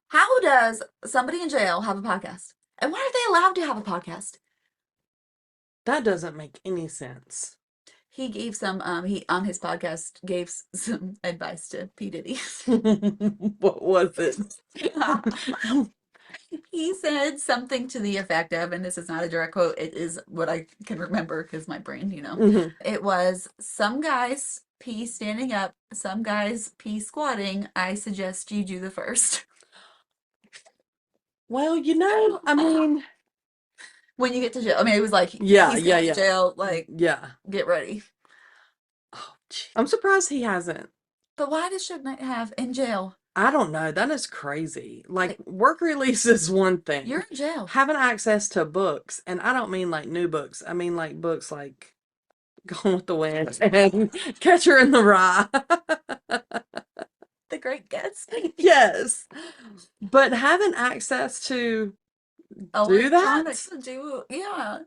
S1: How does somebody in jail have a podcast? And why are they allowed to have a podcast?
S2: That doesn't make any sense.
S1: He gave some, he on his podcast gave some advice to P. Diddy.
S2: What was it?
S1: He said something to the effect of, and this is not a direct quote, it is what I can remember because my brain,
S2: Mhm.
S1: It was some guys pee standing up, some guys pee squatting. I suggest you do the first.
S2: Well, I mean,
S1: When you get to jail. I mean, it was like
S2: yeah,
S1: he's
S2: yeah,
S1: going to
S2: yeah.
S1: jail, like,
S2: Yeah.
S1: get ready.
S2: Oh, gee. I'm surprised he hasn't.
S1: But why does Suge Knight have in jail?
S2: I don't know. That is crazy. Like,
S1: Like,
S2: work release is one thing.
S1: you're in jail.
S2: Having access to books, and I don't mean like new books. I mean like books like Gone with the Wind and Catcher in the Rye.
S1: The Great Gatsby.
S2: Yes. But having access to do that?
S1: Electronics to do, yeah.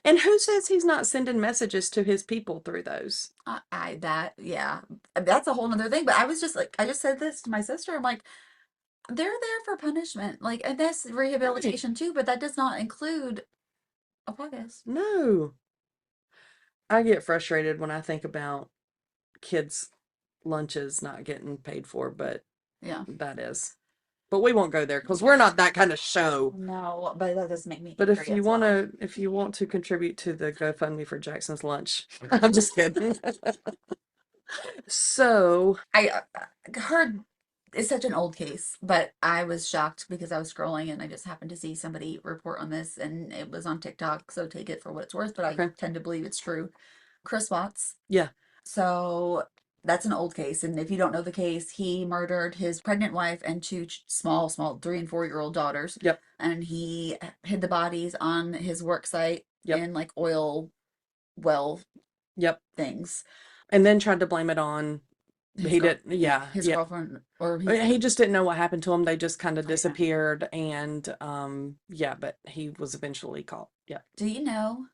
S2: And who says he's not sending messages to his people through those?
S1: Yeah. That's a whole nother thing. But I was just like, I just said this to my sister. I'm like, they're there for punishment. Like, and that's
S2: Right.
S1: rehabilitation too, but that does not include a podcast.
S2: No. I get frustrated when I think about kids' lunches not getting paid for, but
S1: Yeah.
S2: that is. But we won't go there because we're not that kind of show.
S1: No, but that does make me
S2: But
S1: angry as well.
S2: if you want to contribute to the GoFundMe for Jackson's lunch, I'm just kidding. So,
S1: Heard it's such an old case, but I was shocked because I was scrolling and I just happened to see somebody report on this and it was on TikTok, so take it for what it's worth, but I
S2: okay,
S1: tend to believe it's true. Chris Watts.
S2: yeah,
S1: So that's an old case, and if you don't know the case, he murdered his pregnant wife and two small 3 and 4 year old daughters,
S2: yep,
S1: and he hid the bodies on his work site
S2: yep,
S1: in like oil well
S2: yep.
S1: things.
S2: And then tried to blame it on
S1: His
S2: he
S1: girl,
S2: didn't, yeah,
S1: his
S2: yeah.
S1: girlfriend, or he,
S2: He just didn't know what happened to him. They just kind of
S1: oh yeah.
S2: disappeared, and yeah, but he was eventually caught. Yeah.
S1: Do you know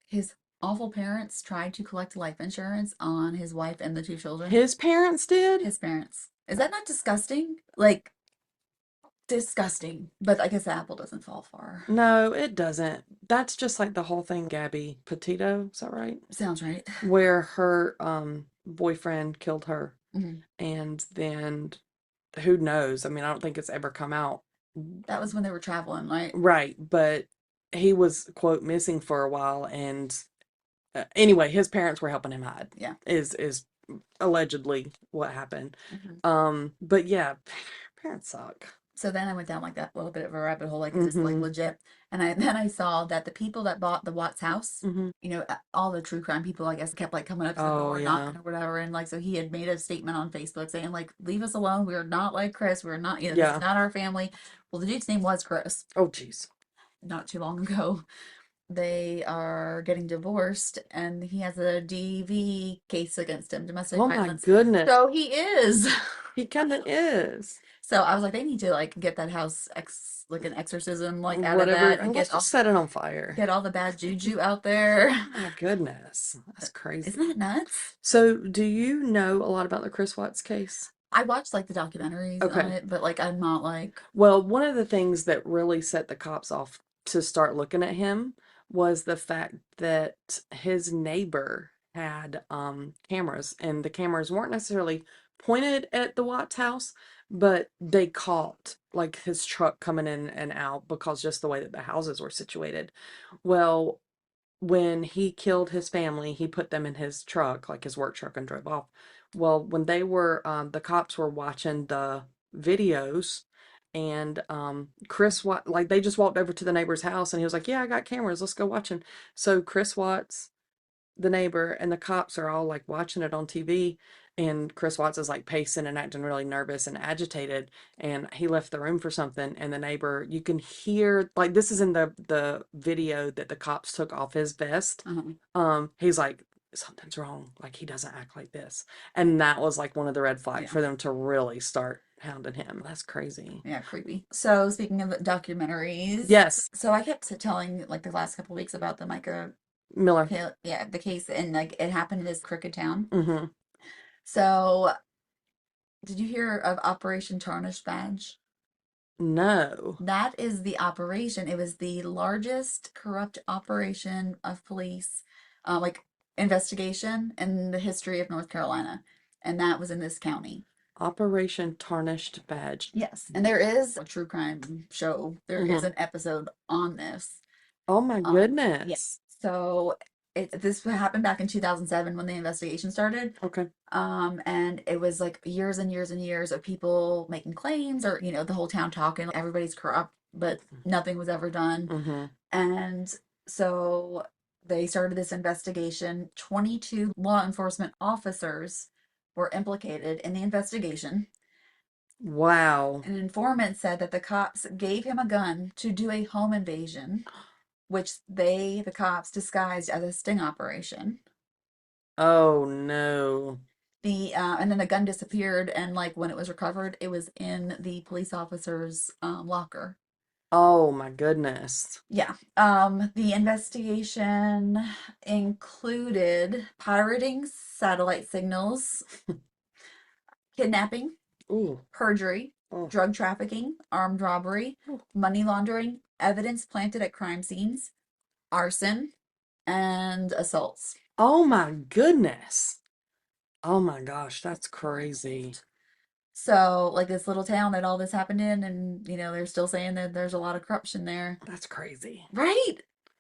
S1: his awful parents tried to collect life insurance on his wife and the 2 children?
S2: His parents did?
S1: His parents. Is that not disgusting? Like, disgusting. But I guess the apple doesn't fall far.
S2: No, it doesn't. That's just like the whole thing, Gabby Petito, is that right?
S1: Sounds right.
S2: Where her boyfriend killed her.
S1: Mhm.
S2: And then who knows? I mean, I don't think it's ever come out.
S1: That was when they were traveling, right?
S2: Right, but he was quote missing for a while, and anyway, his parents were helping him hide.
S1: Yeah.
S2: Is allegedly what happened.
S1: Mhm.
S2: But yeah, parents suck.
S1: So then I went down like that little bit of a rabbit hole, like, is this like
S2: Mm-hmm.
S1: legit? And then I saw that the people that bought the Watts house,
S2: Mm-hmm.
S1: all the true crime people, I guess, kept like coming up to the
S2: Oh
S1: door,
S2: yeah.
S1: knocking or whatever. And like, so he had made a statement on Facebook saying, like, leave us alone. We're not like Chris. We're not, this
S2: Yeah.
S1: is not our family. Well, the dude's name was Chris.
S2: Oh jeez.
S1: Not too long ago. They are getting divorced, and he has a DV case against him, domestic
S2: Oh my
S1: violence.
S2: goodness.
S1: So he is.
S2: He kind of is.
S1: So I was like, they need to like get that house like an exorcism like out of
S2: Whatever.
S1: that
S2: And
S1: and
S2: let's just set it on fire.
S1: get all the bad juju out there.
S2: Oh my goodness. That's crazy.
S1: Isn't that nuts?
S2: So, do you know a lot about the Chris Watts case?
S1: I watched like the documentaries on
S2: Okay.
S1: it, but like I'm not like,
S2: Well, one of the things that really set the cops off to start looking at him was the fact that his neighbor had cameras, and the cameras weren't necessarily pointed at the Watts house, but they caught like his truck coming in and out because just the way that the houses were situated. Well, when he killed his family, he put them in his truck, like his work truck, and drove off. Well, when they were, the cops were watching the videos, and Chris Watt, like they just walked over to the neighbor's house, and he was like, "Yeah, I got cameras. Let's go watch them." So Chris Watts, the neighbor, and the cops are all like watching it on TV, and Chris Watts is like pacing and acting really nervous and agitated, and he left the room for something, and the neighbor, you can hear, like, this is in the video that the cops took off his vest. He's like, something's wrong, like he doesn't act like this, and that was like one of the red flags
S1: yeah.
S2: for them to really start hounding him. That's crazy.
S1: Yeah, creepy. So speaking of documentaries,
S2: Yes.
S1: So I kept telling like the last couple of weeks about the Mica
S2: Miller.
S1: yeah, the case, and like it happened in this crooked town.
S2: Mm-hmm.
S1: So, did you hear of Operation Tarnished Badge?
S2: No.
S1: That is the operation. It was the largest corrupt operation of police, like investigation in the history of North Carolina. And that was in this county.
S2: Operation Tarnished Badge.
S1: Yes. And there is a true crime show. There is
S2: Hmm.
S1: an episode on this.
S2: Oh my
S1: Yeah.
S2: goodness.
S1: So this happened back in 2007 when the investigation started.
S2: Okay.
S1: And it was like years and years and years of people making claims or, the whole town talking, everybody's corrupt, but nothing was ever done.
S2: Hmm.
S1: And so they started this investigation. 22 law enforcement officers were implicated in the investigation.
S2: Wow.
S1: An informant said that the cops gave him a gun to do a home invasion, which the cops, disguised as a sting operation.
S2: Oh no.
S1: And then the gun disappeared, and like when it was recovered, it was in the police officer's locker.
S2: Oh my goodness.
S1: Yeah. The investigation included pirating satellite signals, kidnapping,
S2: Ooh.
S1: perjury,
S2: Oh.
S1: drug trafficking, armed robbery,
S2: Ooh.
S1: money laundering, evidence planted at crime scenes, arson, and assaults.
S2: Oh my goodness. Oh my gosh, that's crazy.
S1: So, like this little town that all this happened in, and they're still saying that there's a lot of corruption there.
S2: That's crazy.
S1: Right?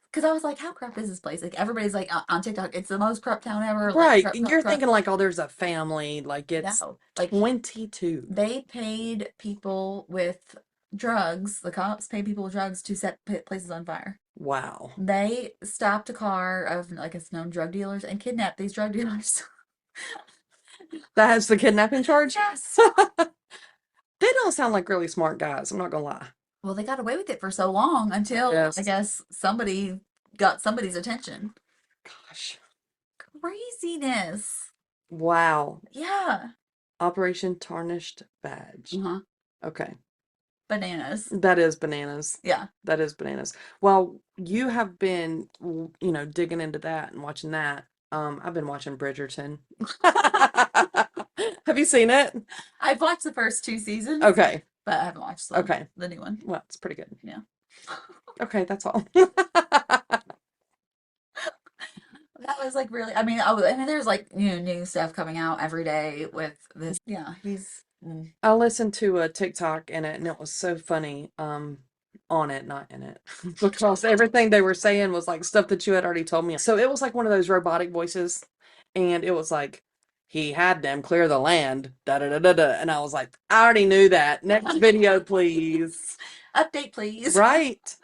S1: Because I was like, how corrupt is this place? Like everybody's like on TikTok, it's the most corrupt town ever. Like
S2: Right.
S1: corrupt, corrupt,
S2: You're
S1: corrupt.
S2: thinking like, oh, there's a family. Like it's
S1: No, like
S2: 22.
S1: they paid people with drugs. The cops paid people with drugs to set places on fire.
S2: Wow.
S1: They stopped a car of like it's known drug dealers and kidnapped these drug dealers.
S2: That has the kidnapping charge?
S1: Yes.
S2: They don't sound like really smart guys. I'm not gonna lie.
S1: Well, they got away with it for so long until I
S2: Yes.
S1: guess somebody got somebody's attention.
S2: Gosh.
S1: Craziness.
S2: Wow.
S1: Yeah.
S2: Operation Tarnished Badge.
S1: Uh-huh.
S2: Okay.
S1: Bananas.
S2: That is bananas.
S1: Yeah.
S2: That is bananas. Well, you have been, digging into that and watching that. I've been watching Bridgerton. Have you seen it?
S1: I've watched the first two seasons,
S2: Okay.
S1: but I haven't watched
S2: Okay.
S1: the new one.
S2: Well, it's pretty good.
S1: Yeah.
S2: Okay, that's all.
S1: That was like really, there's like, new stuff coming out every day with this. Yeah, he's,
S2: I listened to a TikTok in it and it was so funny. On it, not in it. Because everything they were saying was like stuff that you had already told me. So it was like one of those robotic voices, and it was like he had them clear the land, da da da da da. And I was like, I already knew that. Next video, please.
S1: update, please.
S2: Right.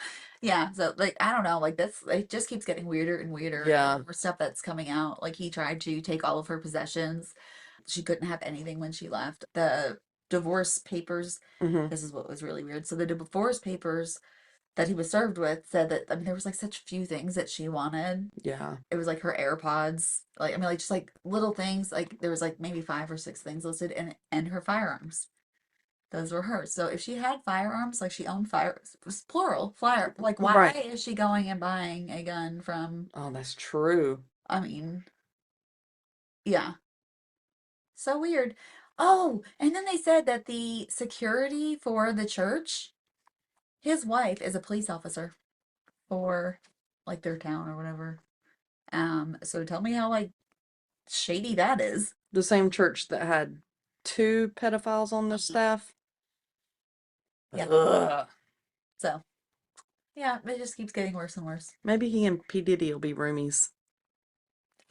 S1: Yeah, so like I don't know, like this it just keeps getting weirder and weirder.
S2: Yeah.
S1: More stuff that's coming out. Like he tried to take all of her possessions. She couldn't have anything when she left. The divorce papers,
S2: Hmm.
S1: this is what was really weird. So the divorce papers that he was served with said that there was like such few things that she wanted.
S2: Yeah.
S1: It was like her AirPods, like like just like little things. Like there was like maybe 5 or 6 things listed, and her firearms. Those were hers. So if she had firearms, like she owned fire, it was plural, fire. Like why
S2: Right.
S1: is she going and buying a gun from?
S2: Oh, that's true.
S1: I mean, yeah, so weird. Oh, and then they said that the security for the church, his wife is a police officer for like their town or whatever. So tell me how like shady that is.
S2: The same church that had 2 pedophiles on the staff.
S1: Yeah.
S2: Ugh.
S1: So yeah, it just keeps getting worse and worse.
S2: Maybe he and P. Diddy will be roomies.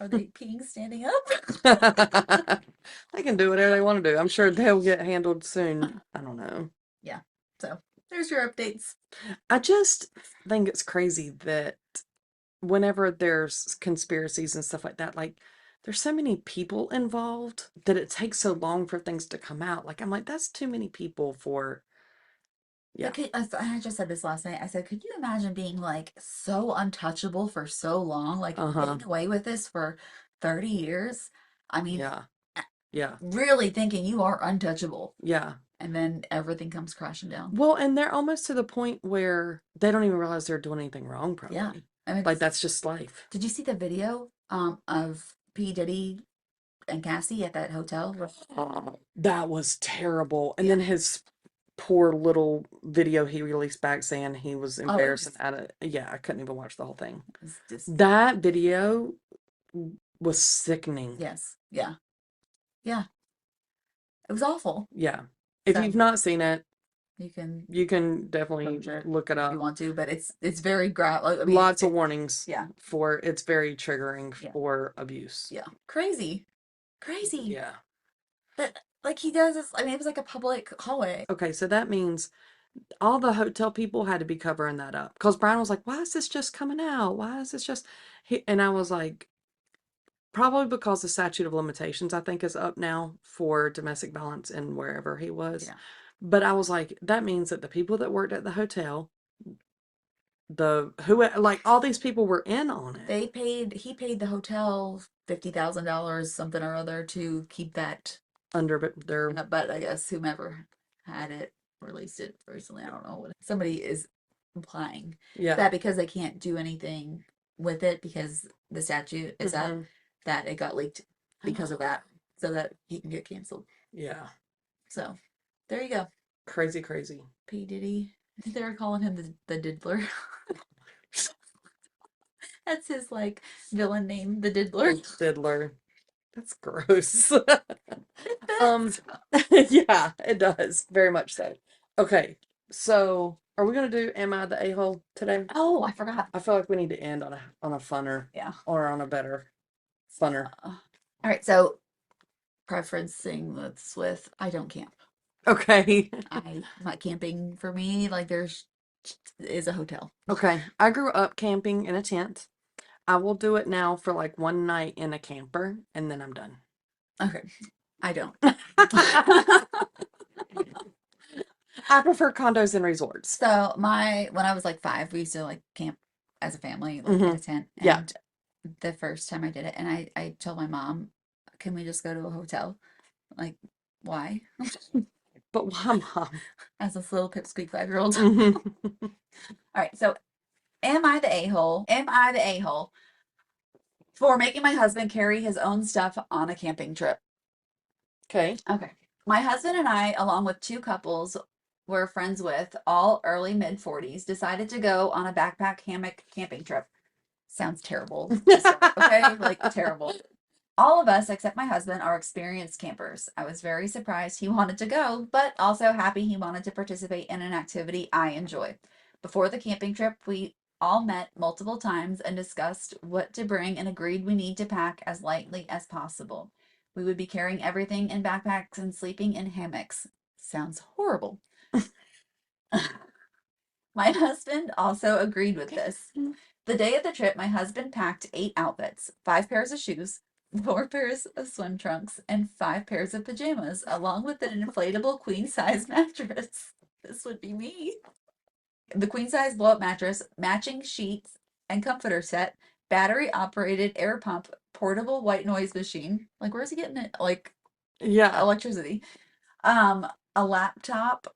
S1: Are they peeing standing up?
S2: They can do whatever they want to do. I'm sure they'll get handled soon. I don't know.
S1: Yeah. So there's your updates.
S2: I just think it's crazy that whenever there's conspiracies and stuff like that, like there's so many people involved that it takes so long for things to come out. Like I'm like, that's too many people for, yeah.
S1: Like, I just said this last night. I said, could you imagine being like so untouchable for so long, like
S2: Uh-huh.
S1: getting away with this for 30 years? I mean,
S2: Yeah. Yeah.
S1: really thinking you are untouchable,
S2: Yeah.
S1: and then everything comes crashing down.
S2: Well, and they're almost to the point where they don't even realize they're doing anything wrong,
S1: Yeah.
S2: probably.
S1: I mean,
S2: Like that's just life.
S1: did you see the video of P. Diddy and Cassie at that hotel.
S2: That was terrible. And
S1: Yeah.
S2: then his poor little video he released back saying he was
S1: Oh, it
S2: embarrassed and out of, yeah, I couldn't even watch the whole thing.
S1: was just,
S2: That video was sickening.
S1: yes. Yeah. Yeah. It was awful.
S2: Yeah. If
S1: So
S2: you've not seen it,
S1: you can
S2: you can definitely
S1: search it
S2: look it
S1: if you
S2: up.
S1: want to, but it's very I mean,
S2: Lots of warnings
S1: yeah.
S2: for it's very triggering
S1: Yeah.
S2: for abuse.
S1: Yeah. Crazy. Crazy.
S2: Yeah.
S1: But like he does this, I mean, it was like a public hallway.
S2: Okay, so that means all the hotel people had to be covering that up because Brian was like, "Why is this just coming out? Why is this just?" And I was like, "Probably because the statute of limitations, I think, is up now for domestic violence and wherever he was."
S1: Yeah.
S2: But I was like, that means that the people that worked at the hotel, like all these people were in on it.
S1: He paid the hotel $50,000, something or other, to keep that.
S2: Under their,
S1: But I guess whomever had it released it recently. I don't know what somebody is implying
S2: yeah.
S1: that because they can't do anything with it because the statute is up,
S2: Mhm.
S1: that it got leaked because of that, so that he can get canceled.
S2: Yeah.
S1: So there you go.
S2: Crazy, crazy.
S1: P. Diddy. They were calling him the Diddler. That's his like villain name, the Diddler.
S2: Diddler. That's gross.
S1: That's-
S2: Yeah, it does. Very much so. Okay, so are we gonna do Am I the A-hole today?
S1: oh, I forgot.
S2: I feel like we need to end on a funner
S1: Yeah.
S2: or on a better funner.
S1: All right. So preferencing this with I don't camp.
S2: Okay.
S1: I'm not camping for me. Like there's is a hotel.
S2: Okay. I grew up camping in a tent. I will do it now for like one night in a camper and then I'm done.
S1: Okay. I don't.
S2: I prefer condos and resorts.
S1: So when I was like 5, we used to like camp as a family, like in a tent.
S2: Yeah.
S1: And the first time I did it, and I told my mom, can we just go to a hotel? Like, why?
S2: But why, Mom?
S1: As this little pipsqueak 5-year-old.
S2: Mhm.
S1: All right. So am I the a-hole? Am I the a-hole for making my husband carry his own stuff on a camping trip?
S2: Okay.
S1: Okay. My husband and I, along with 2 couples we're friends with, all early mid 40s, decided to go on a backpack hammock camping trip. Sounds terrible. Okay, like terrible. All of us, except my husband, are experienced campers. I was very surprised he wanted to go, but also happy he wanted to participate in an activity I enjoy. Before the camping trip, we all met multiple times and discussed what to bring and agreed we need to pack as lightly as possible. We would be carrying everything in backpacks and sleeping in hammocks. Sounds horrible. My husband also agreed with this. The day of the trip, my husband packed 8 outfits, 5 pairs of shoes, 4 pairs of swim trunks, and 5 pairs of pajamas, along with an inflatable queen size mattress. This would be me. The queen size blow up mattress, matching sheets and comforter set, battery operated air pump, portable white noise machine. Like, where's he getting it? Like,
S2: Yeah.
S1: electricity. A laptop,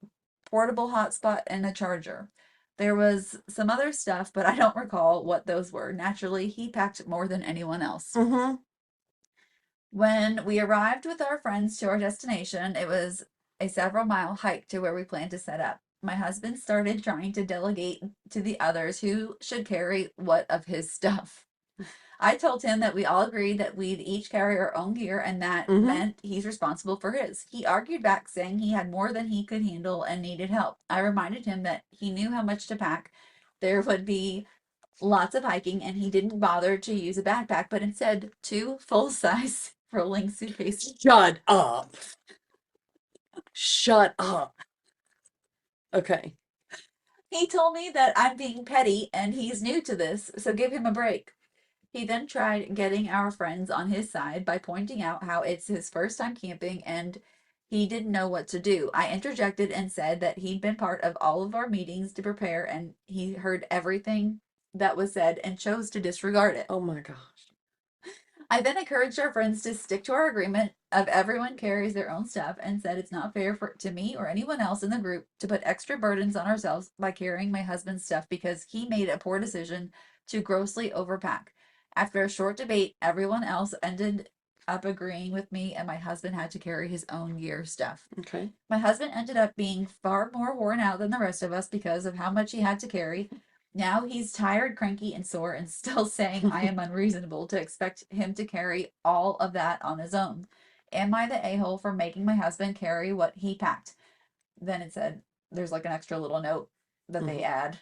S1: portable hotspot, and a charger. There was some other stuff, but I don't recall what those were. Naturally, he packed more than anyone else.
S2: Mm-hmm.
S1: When we arrived with our friends to our destination, it was a several-mile hike to where we planned to set up. My husband started trying to delegate to the others who should carry what of his stuff. I told him that we all agreed that we'd each carry our own gear and that meant he's responsible for his. He argued back, saying he had more than he could handle and needed help. I reminded him that he knew how much to pack. There would be lots of hiking, and he didn't bother to use a backpack, but instead 2 full-size rolling suitcases.
S2: Shut up. Shut up. Okay.
S1: He told me that I'm being petty and he's new to this, so give him a break. He then tried getting our friends on his side by pointing out how it's his first time camping and he didn't know what to do. I interjected and said that he'd been part of all of our meetings to prepare and he heard everything that was said and chose to disregard it.
S2: Oh my gosh.
S1: I then encouraged our friends to stick to our agreement of everyone carries their own stuff and said it's not fair to me or anyone else in the group to put extra burdens on ourselves by carrying my husband's stuff because he made a poor decision to grossly overpack. After a short debate, everyone else ended up agreeing with me, and my husband had to carry his own gear stuff.
S2: Okay.
S1: My husband ended up being far more worn out than the rest of us because of how much he had to carry. Now he's tired, cranky, and sore, and still saying I am unreasonable to expect him to carry all of that on his own. Am I the a hole for making my husband carry what he packed? Then it said there's like an extra little note that they
S2: Mhm.
S1: add.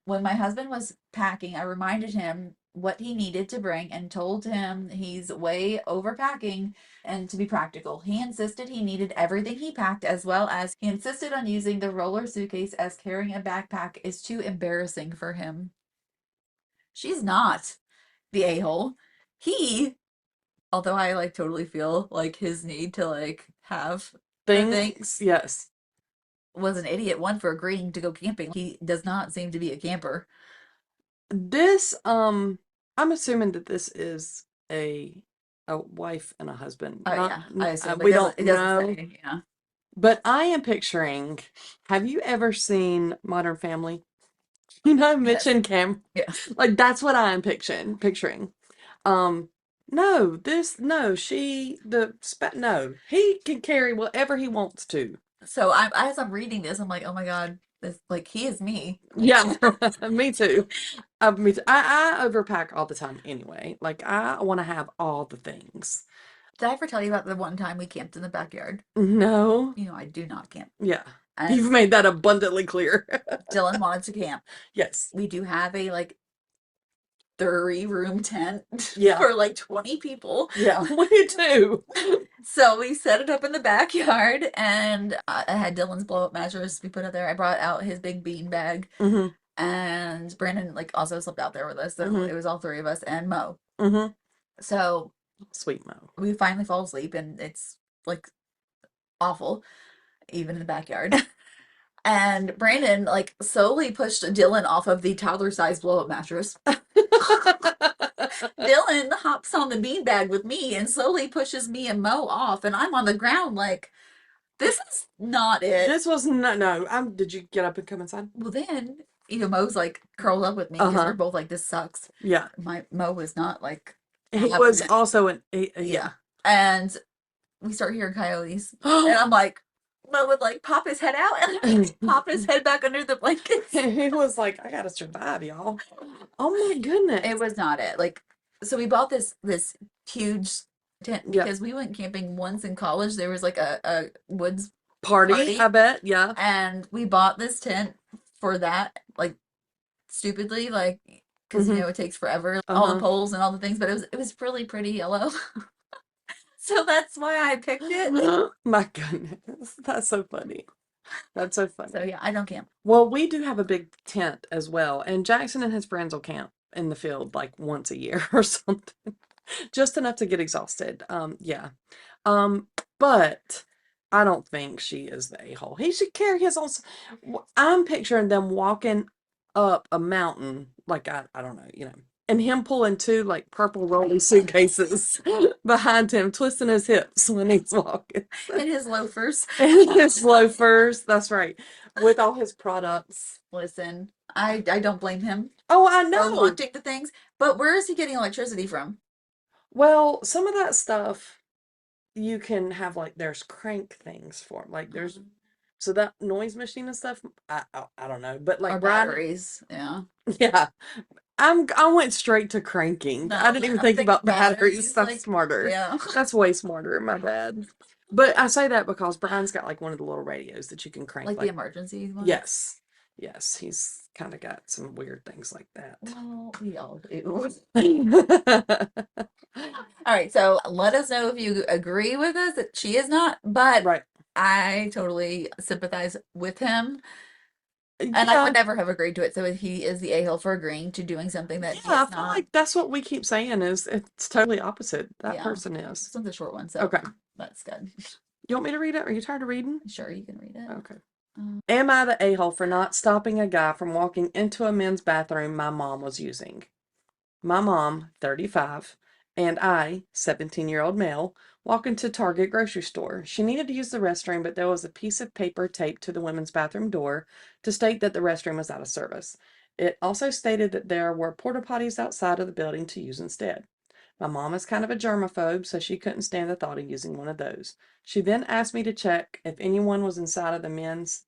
S1: When my husband was packing, I reminded him what he needed to bring and told him he's way overpacking and to be practical. He insisted he needed everything he packed, as well as he insisted on using the roller suitcase as carrying a backpack is too embarrassing for him. She's not the a hole. He, although I like totally feel like his need to like have the
S2: Things,
S1: things,
S2: yes.
S1: was an idiot one for agreeing to go camping. He does not seem to be a camper.
S2: This, I'm assuming that this is a wife and a husband.
S1: Oh
S2: Not,
S1: yeah, I assume
S2: we don't
S1: it doesn't
S2: know,
S1: say. Yeah.
S2: but I am picturing. Have you ever seen Modern Family? You know, Mitch
S1: Yes.
S2: and Cam.
S1: Yes.
S2: Like that's what I am picturing. Um, no, no, no, he can carry whatever he wants to.
S1: So I as I'm reading this, I'm like, oh my god, this like he is me. Like,
S2: Yeah, me too. Me too. I overpack all the time anyway. Like I want to have all the things.
S1: did I ever tell you about the one time we camped in the backyard?
S2: No.
S1: You know, I do not camp.
S2: Yeah. You've
S1: And
S2: made that abundantly clear.
S1: Dylan wanted to camp.
S2: Yes.
S1: We do have a like 30-room tent
S2: Yeah.
S1: for like 20 people.
S2: Yeah. We do.
S1: So we set it up in the backyard, and I had Dylan's blow up mattress we put up there. I brought out his big bean bag,
S2: Mm-hmm.
S1: and Brandon like also slept out there with us. So
S2: Mm-hmm.
S1: it was all three of us and Mo.
S2: Mm-hmm.
S1: So
S2: Sweet Mo.
S1: we finally fall asleep, and it's like awful, even in the backyard. And Brandon like slowly pushed Dylan off of the toddler-sized blow-up mattress. Dylan hops on the beanbag with me and slowly pushes me and Mo off, and I'm on the ground like, this is not it.
S2: This was no. Did you get up and come inside?
S1: Well, then, Mo's like curled up with me because we're
S2: Uh-huh.
S1: both like, this sucks.
S2: Yeah.
S1: My Mo was not like
S2: He
S1: having
S2: was
S1: it.
S2: also yeah.
S1: Yeah. And we start hearing coyotes. And I'm like, Mo would like pop his head out and like, pop his head back under the blankets.
S2: He was like, I gotta survive, y'all. Oh my goodness.
S1: It was not it. Like, so we bought this huge tent
S2: Yeah.
S1: because we went camping once in college. There was like a woods
S2: Party,
S1: party.
S2: I bet. Yeah.
S1: And we bought this tent for that, like stupidly, like because
S2: Mm-hmm.
S1: it takes forever, all the
S2: Uh-huh.
S1: poles and all the things, but it was really pretty yellow. So that's why I picked it.
S2: My goodness. That's so funny. That's so
S1: So
S2: funny.
S1: yeah, I don't camp.
S2: Well, we do have a big tent as well, and Jackson and his friends will camp in the field like once a year or something. Just enough to get exhausted. Yeah. But I don't think she is the a-hole. He should carry his own. I'm picturing them walking up a mountain, like I don't know, and him pulling two like purple rolly suitcases behind him, twisting his hips when he's walking.
S1: In his loafers.
S2: And his loafers, that's right, with all his products.
S1: Listen, I don't blame him
S2: Oh, I
S1: for
S2: know.
S1: wanting the things, but where is he getting electricity from?
S2: Well, some of that stuff you can have like there's crank things for 'em. Like there's so that noise machine and stuff. I don't know, but
S1: Or
S2: like Brian,
S1: batteries? Yeah.
S2: yeah, I went straight to cranking. I
S1: No,
S2: didn't even
S1: I'm
S2: think
S1: thinking
S2: about batteries.
S1: batteries.
S2: That's
S1: Like,
S2: smarter.
S1: yeah.
S2: That's way smarter. My bad. But I say that because Brian's got like one of the little radios that you can crank.
S1: Like the emergency one?
S2: Yes, yes, he's kind of got some weird things like that.
S1: Well, we all do. All right, so let us know if you agree with us that she is not, but
S2: Right.
S1: I totally sympathize with him, and I
S2: Yeah,
S1: would never have agreed to it. So he is the a-hole for agreeing to doing something that he
S2: yeah, I
S1: is
S2: feel
S1: not.
S2: like that's what we keep saying is it's totally opposite. That
S1: Yeah,
S2: person
S1: this
S2: is.
S1: one's a short one, so
S2: Okay.
S1: that's good.
S2: You want me to read it? Are you tired of reading?
S1: Sure, you can read it.
S2: Okay. Am I the a-hole for not stopping a guy from walking into a men's bathroom my mom was using? My mom, 35, and I, 17-year-old male, walk into Target grocery store. She needed to use the restroom, but there was a piece of paper taped to the women's bathroom door to state that the restroom was out of service. It also stated that there were porta potties outside of the building to use instead. My mom is kind of a germaphobe, so she couldn't stand the thought of using one of those. She then asked me to check if anyone was inside of the men's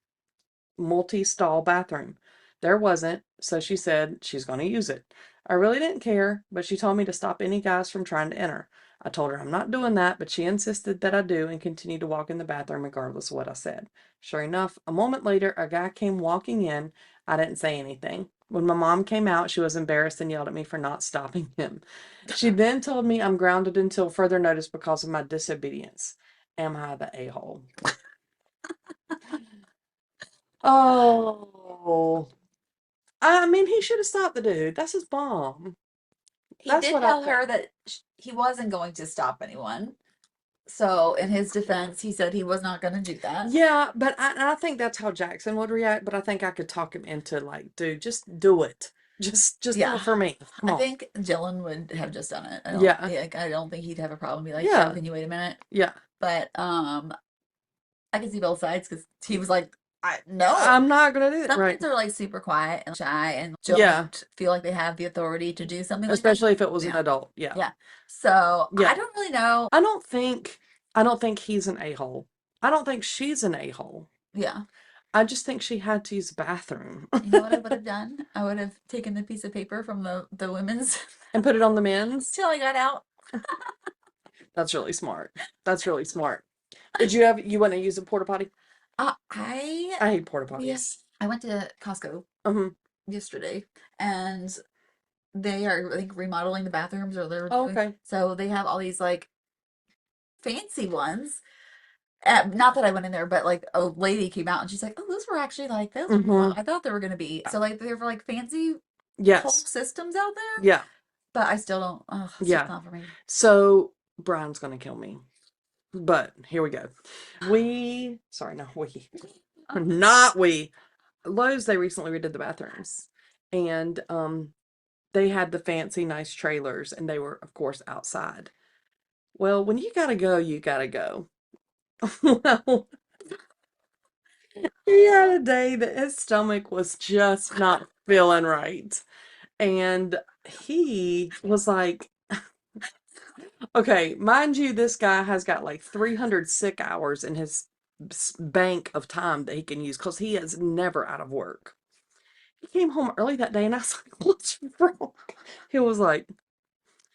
S2: multi-stall bathroom. There wasn't, so she said she's going to use it. I really didn't care, but she told me to stop any guys from trying to enter. I told her I'm not doing that, but she insisted that I do and continued to walk in the bathroom regardless of what I said. Sure enough, a moment later, a guy came walking in. I didn't say anything. When my mom came out, she was embarrassed and yelled at me for not stopping him. She then told me I'm grounded until further notice because of my disobedience. Am I the a-hole? Oh, I mean, he should have stopped the dude. That's his mom.
S1: He
S2: That's
S1: did
S2: what I
S1: tell her
S2: think.
S1: that he wasn't going to stop anyone. So, in his defense, he said he was not going to do that.
S2: Yeah, but I think that's how Jackson would react. But I think I could talk him into like, dude, just do it. Just do
S1: Yeah.
S2: it for me. Come
S1: I
S2: on.
S1: think Dylan would have just done it.
S2: Yeah,
S1: I don't think he'd have a problem be like, "Oh,
S2: yeah,
S1: can you wait a minute?"
S2: yeah.
S1: But I can see both sides because he was like, "I no."
S2: I'm not gonna do it.
S1: Some
S2: Right.
S1: kids are like super quiet and shy and
S2: Yeah,
S1: don't feel like they have the authority to do something like that.
S2: especially if it was an
S1: Yeah,
S2: adult. Yeah,
S1: yeah. So I
S2: yeah.
S1: don't really know.
S2: I don't think I don't think he's an a-hole. I don't think she's an a-hole.
S1: Yeah.
S2: I just think she had to use the bathroom
S1: You know what I would have done? I would have taken the piece of paper from the women's
S2: and put it on the men's.
S1: till I got out.
S2: That's really smart. That's really smart. You want to use a porta potty?
S1: I
S2: I hate porta
S1: yes,
S2: potties.
S1: I went to Costco
S2: Uh-huh.
S1: yesterday and they are, I think, remodeling the bathrooms or they're
S2: Oh,
S1: doing
S2: okay.
S1: so they have all these like fancy ones. Not that I went in there, but like a lady came out and she's like, "Oh, those were actually like those are
S2: Mm-hmm.
S1: I thought they were gonna be." So like they're for like fancy whole
S2: Yes.
S1: systems out there,
S2: Yeah.
S1: but I still don't. Oh, it's just
S2: Yeah.
S1: not for me.
S2: So Brian's gonna kill me. But here we go. Sorry, not we. Not we. Lowe's, they recently redid the bathrooms. And they had the fancy, nice trailers, and they were, of course, outside. Well, when you gotta go, you gotta go. Well, he had a day that his stomach was just not feeling right. And he was like, okay, mind you, this guy has got like 300 sick hours in his bank of time that he can use because he is never out of work. He came home early that day and I was like, what's wrong? He was like,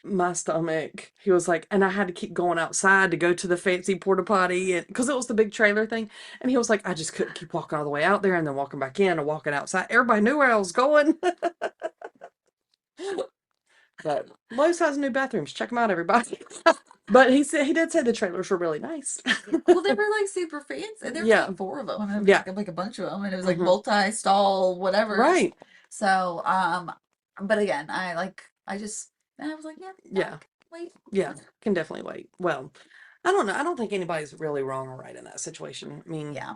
S2: my stomach. He was like, and I had to keep going outside to go to the fancy porta potty and because it was the big trailer thing. And he was like, I just couldn't keep walking all the way out there and then walking back in and walking outside. Everybody knew where I was going. But Lowe's has new bathrooms. Check them out, everybody. But he did say the trailers were really nice.
S1: Well, they were like super fancy. There was
S2: Yeah.
S1: like four of them. I mean, it was
S2: Yeah.
S1: like a bunch of them, and it was like
S2: Hmm.
S1: multi-stall, whatever's.
S2: Right.
S1: So, but again, I just, and I was like, yeah, no,
S2: Yeah.
S1: wait,
S2: Yeah. Can definitely wait. Well, I don't know. I don't think anybody's really wrong or right in that situation. I mean,
S1: yeah.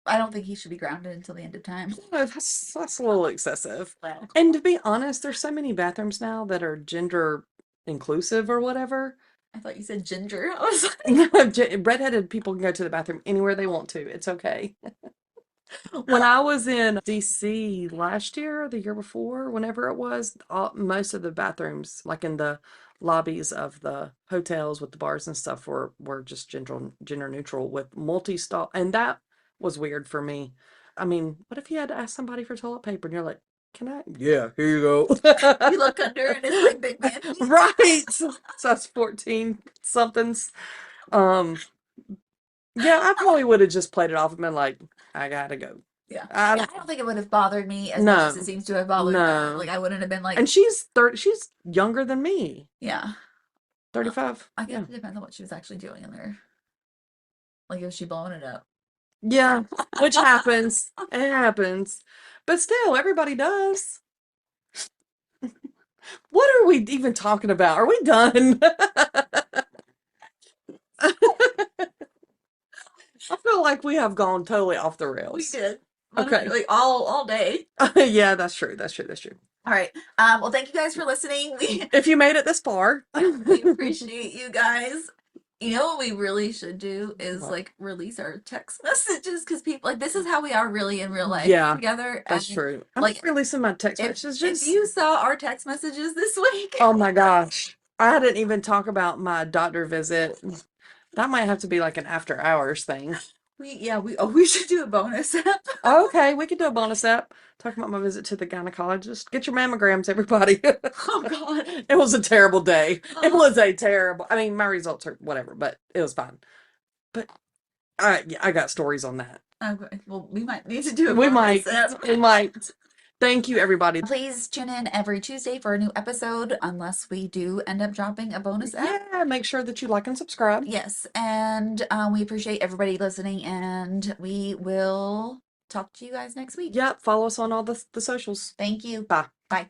S1: I don't think he should be grounded until the end of time.
S2: that's a little excessive.
S1: Well,
S2: And to be honest, there's so many bathrooms now that are gender inclusive or whatever.
S1: I thought you said ginger. I was like,
S2: Redheaded people can go to the bathroom anywhere they want to. It's okay. When I was in DC last year, or the year before, whenever it was, most of the bathrooms, like in the lobbies of the hotels with the bars and stuff, were just gender neutral with multi-stall, and that was weird for me. I mean, what if you had to ask somebody for toilet paper and you're like, "Can I?" Yeah, here you
S1: you
S2: go.
S1: look under and it's like big man.
S2: Right. So that's 14 somethings. Um, yeah, I probably would have just played it off and been like, I gotta go.
S1: Yeah.
S2: I
S1: Yeah, I don't think it would have bothered me as much as it
S2: No,
S1: seems to have bothered her.
S2: no.
S1: Like I wouldn't have been like,
S2: And she's 30, she's younger than me.
S1: yeah. Uh,
S2: 35.
S1: I guess
S2: Yeah.
S1: it depends on what she was actually doing in there. Like, was she blowing it up?
S2: Yeah, which happens. It happens. But still, everybody does. What are we even talking about? Are we done? I feel like we have gone totally off the
S1: We
S2: rails.
S1: did.
S2: Okay.
S1: Like all day.
S2: Yeah, that's true. That's true. That's true.
S1: All right. Well, thank you guys for listening.
S2: If you made it this far.
S1: We appreciate you guys. You know what we really should do is
S2: What?
S1: like release our text messages because people like this is how we are really in real life
S2: Yeah,
S1: together.
S2: that's
S1: And
S2: true. I'm
S1: like
S2: releasing my text
S1: if
S2: messages.
S1: you saw our text messages this week,
S2: Oh my gosh. I didn't even talk about my doctor visit. That might have to be like an after hours thing.
S1: We should do a bonus app.
S2: Okay, we could do a bonus app. Talk about my visit to the gynecologist. Get your mammograms, everybody.
S1: Oh God.
S2: It was a terrible day. It
S1: Oh,
S2: was a terrible. I mean, my results are whatever, but it was fine. But I got stories on that.
S1: okay. Well, we might need to do a
S2: We
S1: bonus
S2: might.
S1: app.
S2: We might. Thank you, everybody.
S1: Please tune in every Tuesday for a new episode, unless we do end up dropping a bonus app.
S2: Yeah, make sure that you like and subscribe.
S1: Yes, and we appreciate everybody listening, and we will talk to you guys next week.
S2: Yep, follow us on all the socials.
S1: Thank you.
S2: Bye.
S1: Bye.